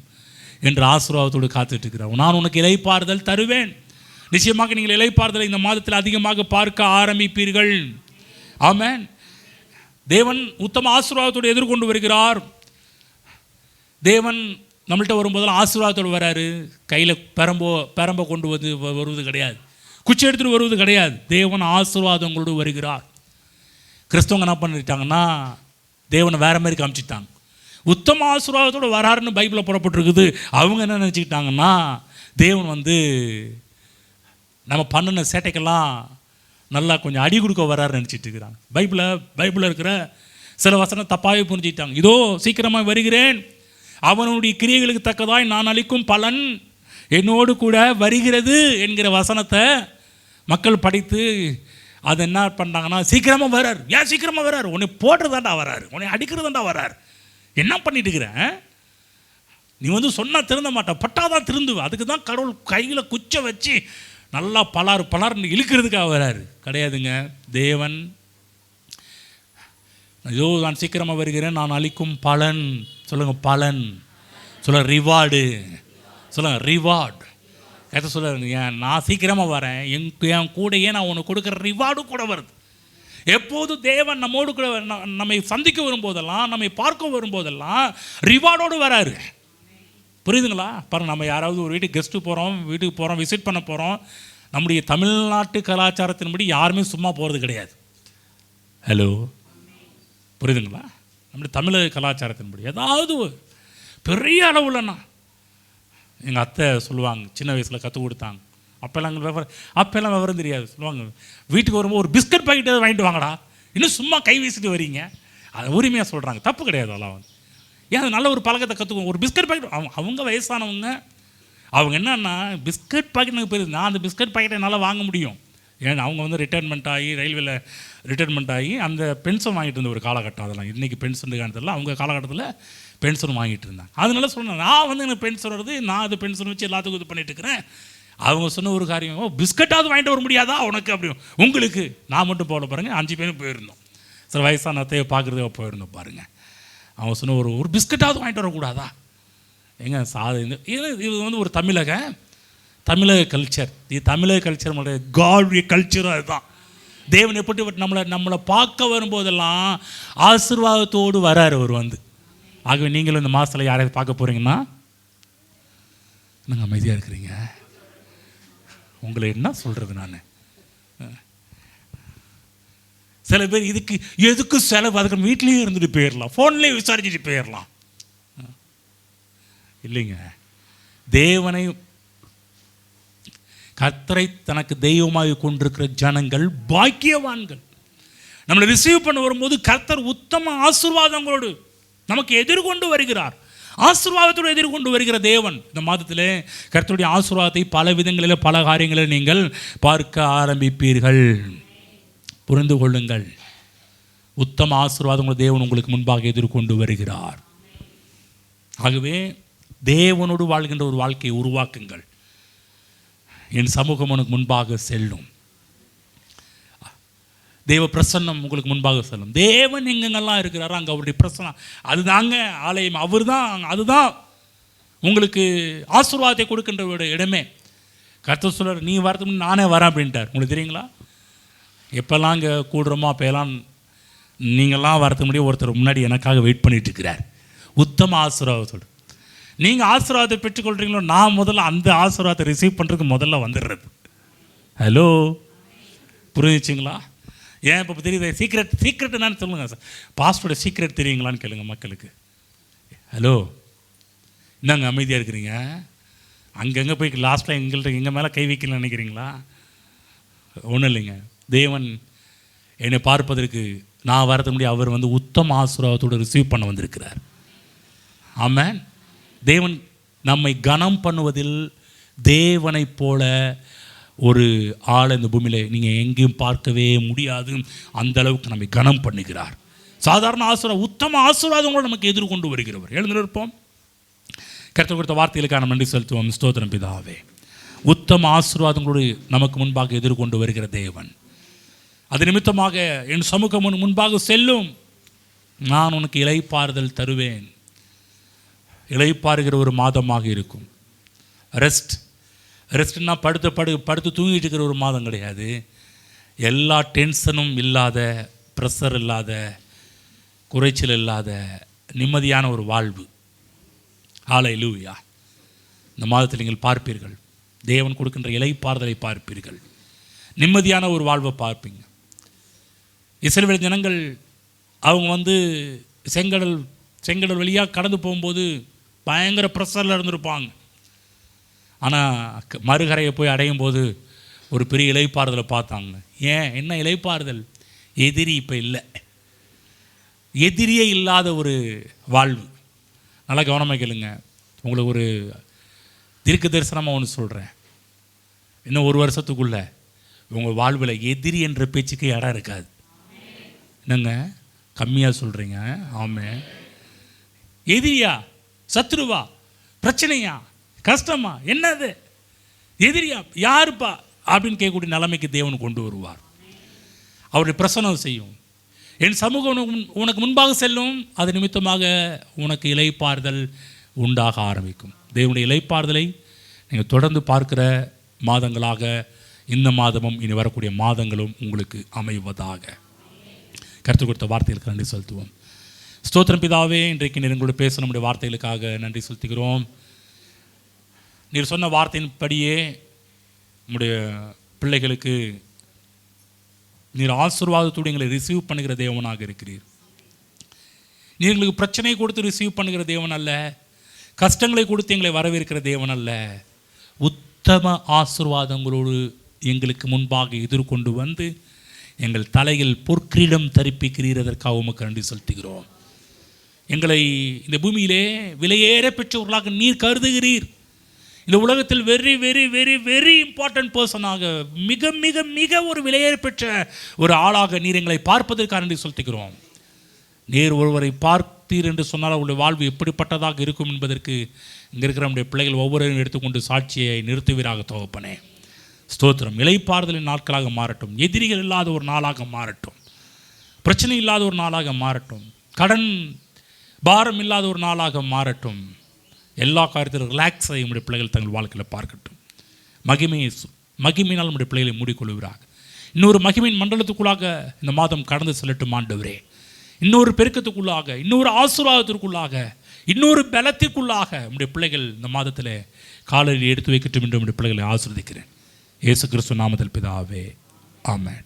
என்ற ஆசீர்வாதத்தோடு காத்துட்டு இருக்கிறார். நான் உனக்கு இளைப்பாறுதல் தருவேன். நிச்சயமாக நீங்கள் இளைப்பாறுதலை இந்த மாதத்தில் அதிகமாக பார்க்க ஆரம்பிப்பீர்கள். ஆமென். தேவன் உத்தம ஆசீர்வாதத்தோடு எதிர்கொண்டு வருகிறார். தேவன் நம்மள்கிட்ட வரும்போதெல்லாம் ஆசீர்வாதத்தோடு வராரு. கையில் பெரம்பை கொண்டு வருவது கிடையாது, குச்சி எடுத்துகிட்டு வருவது கிடையாது. தேவன் ஆசீர்வாதங்களோடு வருகிறார். கிறிஸ்தவங்க என்ன பண்ணிட்டாங்கன்னா தேவனை வேற மாதிரி காமிச்சிட்டாங்க. உத்தம ஆசீர்வாதத்தோடு வராருன்னு பைபிளில் புறப்பட்டுருக்குது. அவங்க என்ன நினச்சிக்கிட்டாங்கன்னா தேவன் வந்து நம்ம பண்ணின சேட்டைக்கெல்லாம் நல்லா கொஞ்சம் அடி கொடுக்க வராருன்னு நினச்சிட்டு இருக்கிறாங்க. பைபிளில் இருக்கிற சில வசனம் தப்பாகவே புரிஞ்சுக்கிட்டாங்க. இதோ சீக்கிரமாக வருகிறேன், அவனுடைய கிரியைகளுக்கு தக்கதாய் நான் அளிக்கும் பலன் என்னோடு கூட வருகிறது என்கிற வசனத்தை மக்கள் படித்து அதை என்ன பண்ணுறாங்கன்னா சீக்கிரமாக வரார். ஏன் சீக்கிரமாக வரார்? உன்னை போடுறதாண்டா வராரு, உன்னை அடிக்கிறதாண்டா வரார். என்ன பண்ணிட்டு இருக்கிறேன்? நீ வந்து சொன்னால் திருந்த மாட்டேன், பட்டாதான் திருந்துவ. அதுக்கு தான் கடவுள் கையில் குச்சை வச்சு நல்லா பலார்னு இழுக்கிறதுக்காக வராரு. கிடையாதுங்க. தேவன் இதோ நான் சீக்கிரமாக வருகிறேன், நான் அளிக்கும் பலன். சொல்லுங்கள் பலன், சொல்லுங்கள் ரிவார்டு, சொல்லுங்கள் ரிவார்டு. எதை சொல்ல, ஏன் நான் சீக்கிரமாக வரேன், என் கூடையே நான் உனக்கு கொடுக்குற ரிவார்டும் கூட வருது. எப்போது தேவன் நம்மோடு கூட நம்மை சந்திக்க வரும்போதெல்லாம், நம்மை பார்க்க வரும்போதெல்லாம் ரிவார்டோடு வராரு. புரியுதுங்களா? பாருங்கள், நம்ம யாராவது ஒரு வீட்டுக்கு வீட்டுக்கு போகிறோம், விசிட் பண்ண போகிறோம். நம்முடைய தமிழ்நாட்டு கலாச்சாரத்தின்படி யாருமே சும்மா போகிறது கிடையாது. ஹலோ, புரியுதுங்களா? நம்முடைய தமிழக கலாச்சாரத்தின்படி ஏதாவது பெரிய அளவுலண்ணா எங்கள் அத்தை சொல்லுவாங்க, சின்ன வயசில் கற்றுக் கொடுத்தாங்க. அப்போல்லாம் விவரம் தெரியாது. சொல்லுவாங்க, வீட்டுக்கு வரும்போது ஒரு பிஸ்கட் பாக்கெட் வாங்கிட்டு வாங்கடா, இன்னும் சும்மா கை வீசிட்டு வரீங்க. அதை உரிமையாக சொல்கிறாங்க, தப்பு கிடையாது. அதெல்லாம் வந்து ஏன் நல்ல ஒரு பழக்கத்தை கற்றுக்குவோம். ஒரு பிஸ்கட் பாக்கெட், அவங்க வயசானவங்க, அவங்க என்னன்னா பிஸ்கட் பாக்கெட் எனக்கு போயிருது. நான் அந்த பிஸ்கட் பாக்கெட்டை என்னால் வாங்க முடியும். ஏன்னா அவங்க வந்து ரிட்டைர்மெண்ட் ஆகி ரயில்வேல ரிட்டைர்மெண்ட் ஆகி அந்த பென்ஷன் வாங்கிட்டு இருந்த ஒரு காலகட்டம். அதெல்லாம் இன்றைக்கி பென்ஷன் காலத்தில் அவங்க காலகட்டத்தில் பென்ஷன் வாங்கிட்டு இருந்தாங்க. அதனால சொன்னேன், நான் வந்து எனக்கு பென்ஷன் வருது, நான் அது பென்ஷன் வச்சு எல்லாத்துக்கும் இது பண்ணிட்டு இருக்கிறேன். அவங்க சொன்ன ஒரு காரியம், பிஸ்கட்டாவது வாங்கிட்டு வர முடியாதா உனக்கு? அப்படி உங்களுக்கு நான் மட்டும் போட பாருங்கள், 5 பேரும் போயிருந்தோம். சில வயசான அத்தையை பார்க்குறதுக்காக போயிருந்தோம் பாருங்கள். அவங்க சொன்ன ஒரு பிஸ்கட்டாவது வாங்கிட்டு வரக்கூடாதா? எங்க இது வந்து ஒரு தமிழக கல்ச்சர். இது தமிழக கல்ச்சர், காட்ரிய கல்ச்சரும் அதுதான். தேவன் எப்படி நம்மளை பார்க்க வரும்போதெல்லாம் ஆசீர்வாதத்தோடு வராரு அவர் வந்து. ஆகவே நீங்களும் இந்த மாதத்தில் யாரையாவது பார்க்க போகிறீங்கன்னா நீங்கள் அமைதியாக இருக்கிறீங்க. உங்களை என்ன சொல்கிறது நான்? சில பேர் எதுக்கு செலவு, அதுக்கு வீட்லேயே இருந்துட்டு போயிடலாம், ஃபோன்லேயே விசாரிச்சுட்டு போயிடலாம். இல்லைங்க, தேவனை கர்த்தரை தனக்கு தெய்வமாக கொண்டிருக்கிற ஜனங்கள் பாக்கியவான்கள். நம்மளை ரிசீவ் பண்ண வரும்போது கர்த்தர் உத்தம ஆசீர்வாதங்களோடு நமக்கு எதிர்கொண்டு வருகிறார். ஆசீர்வாதத்தோடு எதிர்கொண்டு வருகிற தேவன். இந்த மாதத்தில் கர்த்தருடைய ஆசீர்வாதத்தை பல விதங்களில் பல காரியங்களில் நீங்கள் பார்க்க ஆரம்பிப்பீர்கள். புரிந்து கொள்ளுங்கள், உத்தம ஆசீர்வாதங்களை தேவன் உங்களுக்கு முன்பாக எதிர்கொண்டு வருகிறார். ஆகவே தேவனோடு வாழ்கின்ற ஒரு வாழ்க்கையை உருவாக்குங்கள். என் சமூகம் உனக்கு முன்பாக செல்லும். தேவ பிரசன்னம் உங்களுக்கு முன்பாக செல்லும். தேவன் எங்கெங்கெல்லாம் இருக்கிறாரோ அங்கே அவருடைய பிரசன்னம், அதுதாங்க ஆலயம். அவர் தான், அதுதான் உங்களுக்கு ஆசீர்வாதத்தை கொடுக்கின்ற இடமே. கர்த்தர் சொல்றார், நீ வரதுக்கு நானே வரேன் அப்படின்ட்டார். உங்களுக்கு தெரியுங்களா? எப்போல்லாம் இங்கே கூடுறோமோ அப்போல்லாம் நீங்கள்லாம் வரதுக்கு முடியும் ஒருத்தர் முன்னாடி எனக்காக வெயிட் பண்ணிட்டு இருக்கிறார். உத்தம ஆசீர்வாதத்தோடு நீங்கள் ஆசீர்வாதத்தை பெற்றுக்கொள்கிறீங்களோ, நான் முதல்ல அந்த ஆசீர்வாதத்தை ரிசீவ் பண்ணுறதுக்கு முதல்ல வந்துடுறது. ஹலோ, புரிஞ்சிச்சிங்களா? ஏன் இப்போ தெரியுது? சீக்ரெட் என்னன்னு சொல்லுங்கள் சார். பாஸ்டோட சீக்ரெட் தெரியுங்களான்னு கேளுங்க மக்களுக்கு. ஹலோ, என்னங்க அமைதியாக இருக்கிறீங்க? அங்கங்கே போய் லாஸ்ட்டில் எங்கள் மேலே கை வைக்கலன்னு நினைக்கிறீங்களா? ஒன்றும் இல்லைங்க. தேவன் என்னை பார்ப்பதற்கு நான் வரது முடியும். அவர் வந்து உத்தம ஆசீர்வாதத்தோடு ரிசீவ் பண்ண வந்திருக்கிறார். ஆமென். தேவன் நம்மை கனம் பண்ணுவதில் தேவனைப் போல ஒரு ஆள் இந்த பூமியில் நீங்கள் எங்கேயும் பார்க்கவே முடியாது. அந்த அளவுக்கு நம்மை கனம் பண்ணுகிறார். சாதாரண ஆசீர்வாதம், உத்தம ஆசீர்வாதங்களோடு நமக்கு எதிர்கொண்டு வருகிறவர். எழுந்திருப்போம். கர்த்தர் கொடுத்த வார்த்தைகளுக்கான நன்றி செலுத்துவோம். ஸ்தோத்திரம் பிதாவே. உத்தம ஆசீர்வாதங்களோடு நமக்கு முன்பாக எதிர்கொண்டு வருகிற தேவன். அது நிமித்தமாக என் சமூகம் முன்பாக செல்லும். நான் உனக்கு இளைப்பாறுதல் தருவேன். இளைப்பாறுகிற ஒரு மாதமாக இருக்கும். ரெஸ்ட்னா படுத்து தூங்கிட்டு இருக்கிற ஒரு மாதம் கிடையாது. எல்லா டென்ஷனும் இல்லாத, ப்ரெஷர் இல்லாத, குறைச்சல் இல்லாத நிம்மதியான ஒரு வாழ்வு. ஹல்லேலூயா. இந்த மாதத்தில் நீங்கள் பார்ப்பீர்கள், தேவன் கொடுக்கின்ற இளைப்பாறுதலை பார்ப்பீர்கள். நிம்மதியான ஒரு வாழ்வை பார்ப்பீங்க. இஸ்ரவேல் ஜனங்கள் அவங்க வந்து செங்கடல் வழியாக கடந்து போகும்போது பயங்கர ப்ரெஷரில் இருந்திருப்பாங்க. ஆனால் மறுகரையை போய் அடையும் போது ஒரு பெரிய இளைப்பாறுதலை பார்த்தாங்க. ஏன்? என்ன இளைப்பாறுதல்? எதிரி இப்போ இல்லை. எதிரியே இல்லாத ஒரு வாழ்வு. நல்லா கவனமாக கேளுங்க. உங்களுக்கு ஒரு தீர்க்க தரிசனமாக ஒன்று சொல்கிறேன். இன்னும் ஒரு வருஷத்துக்குள்ளே உங்கள் வாழ்வில் எதிரி என்ற பேச்சுக்கு இடம் இருக்காது. என்னங்க கம்மியாக சொல்கிறீங்க? ஆமாம். எதிரியா? சத்ருவா? பிரச்சனையா? கஷ்டமா? என்னது எதிரியா? யாருப்பா அப்படின்னு கேட்கக்கூடிய நிலைமைக்கு தேவன் கொண்டு வருவார். அவருடைய பிரசன்னம் செய்யும். என் சமூகம் உனக்கு முன்பாக செல்லும். அது நிமித்தமாக உனக்கு இளைப்பாறுதல் உண்டாக ஆரம்பிக்கும். தேவனுடைய இளைப்பாறுதலை நீங்கள் தொடர்ந்து பார்க்கிற மாதங்களாக இந்த மாதமும் இனி வரக்கூடிய மாதங்களும் உங்களுக்கு அமைவதாக. கருத்து கொடுத்த வார்த்தைகளுக்கு நன்றி செலுத்துவோம். ஸ்தோத்திரம் பிதாவே. இன்றைக்கு நீர் எங்களோட பேச நம்முடைய வார்த்தைகளுக்காக நன்றி செலுத்துகிறோம். நீர் சொன்ன வார்த்தையின்படியே நம்முடைய பிள்ளைகளுக்கு நீர் ஆசீர்வாதத்தோடு எங்களை ரிசீவ் பண்ணுகிற தேவனாக இருக்கிறீர். நீர் எங்களுக்கு பிரச்சனை கொடுத்து ரிசீவ் பண்ணுகிற தேவன் அல்ல, கஷ்டங்களை கொடுத்து எங்களை வரவேற்கிற தேவன் அல்ல. உத்தம ஆசீர்வாதங்களோடு எங்களுக்கு முன்பாக எதிர்கொண்டு வந்து எங்கள் தலையில் பொற்கிரீடம் தரிப்பிக்கிறீர். அதற்காக உமக்கு நன்றி செலுத்துகிறோம். எங்களை இந்த பூமியிலே விலையேற பெற்றவர்களாக நீர் கருதுகிறீர். இந்த உலகத்தில் very very very very important பர்சனாக, மிக மிக மிக ஒரு விலையேற பெற்ற ஒரு ஆளாக நீர் எங்களை பார்ப்பதற்காக நன்றி செலுத்துகிறோம். நீர் ஒருவரை பார்த்தீர் என்று சொன்னால் அவருடைய வாழ்வு எப்படிப்பட்டதாக இருக்கும் என்பதற்கு இங்கே இருக்கிற நம்முடைய பிள்ளைகள் ஒவ்வொருவரையும் எடுத்துக்கொண்டு சாட்சியை நிறுத்துவீராக தகப்பனே. ஸ்தோத்திரம். இளைப்பாறுதலின் நாட்களாக மாறட்டும். எதிரிகள் இல்லாத ஒரு நாளாக மாறட்டும். பிரச்சனை இல்லாத ஒரு நாளாக மாறட்டும். கடன் பாரம் இல்லாத ஒரு நாளாக மாறட்டும். எல்லா காரியத்திலும் ரிலாக்ஸ் ஆகி நம்முடைய பிள்ளைகள் தங்கள் வாழ்க்கையில் பார்க்கட்டும். மகிமையினால் நம்முடைய பிள்ளைகளை மூடிக்கொள்கிறார். இன்னொரு மகிமையின் மண்டலத்துக்குள்ளாக இந்த மாதம் கடந்து செல்லட்டும் ஆண்டவரே. இன்னொரு பெருக்கத்துக்குள்ளாக, இன்னொரு ஆசீர்வாதத்திற்குள்ளாக, இன்னொரு பலத்திற்குள்ளாக நம்முடைய பிள்ளைகள் இந்த மாதத்தில் காலையில் எடுத்து வைக்கட்டும் என்று நம்முடைய பிள்ளைகளை ஆசீர்வதிக்கிறேன். இயேசு கிறிஸ்து நாமத்தில் பிதாவே, ஆமென்.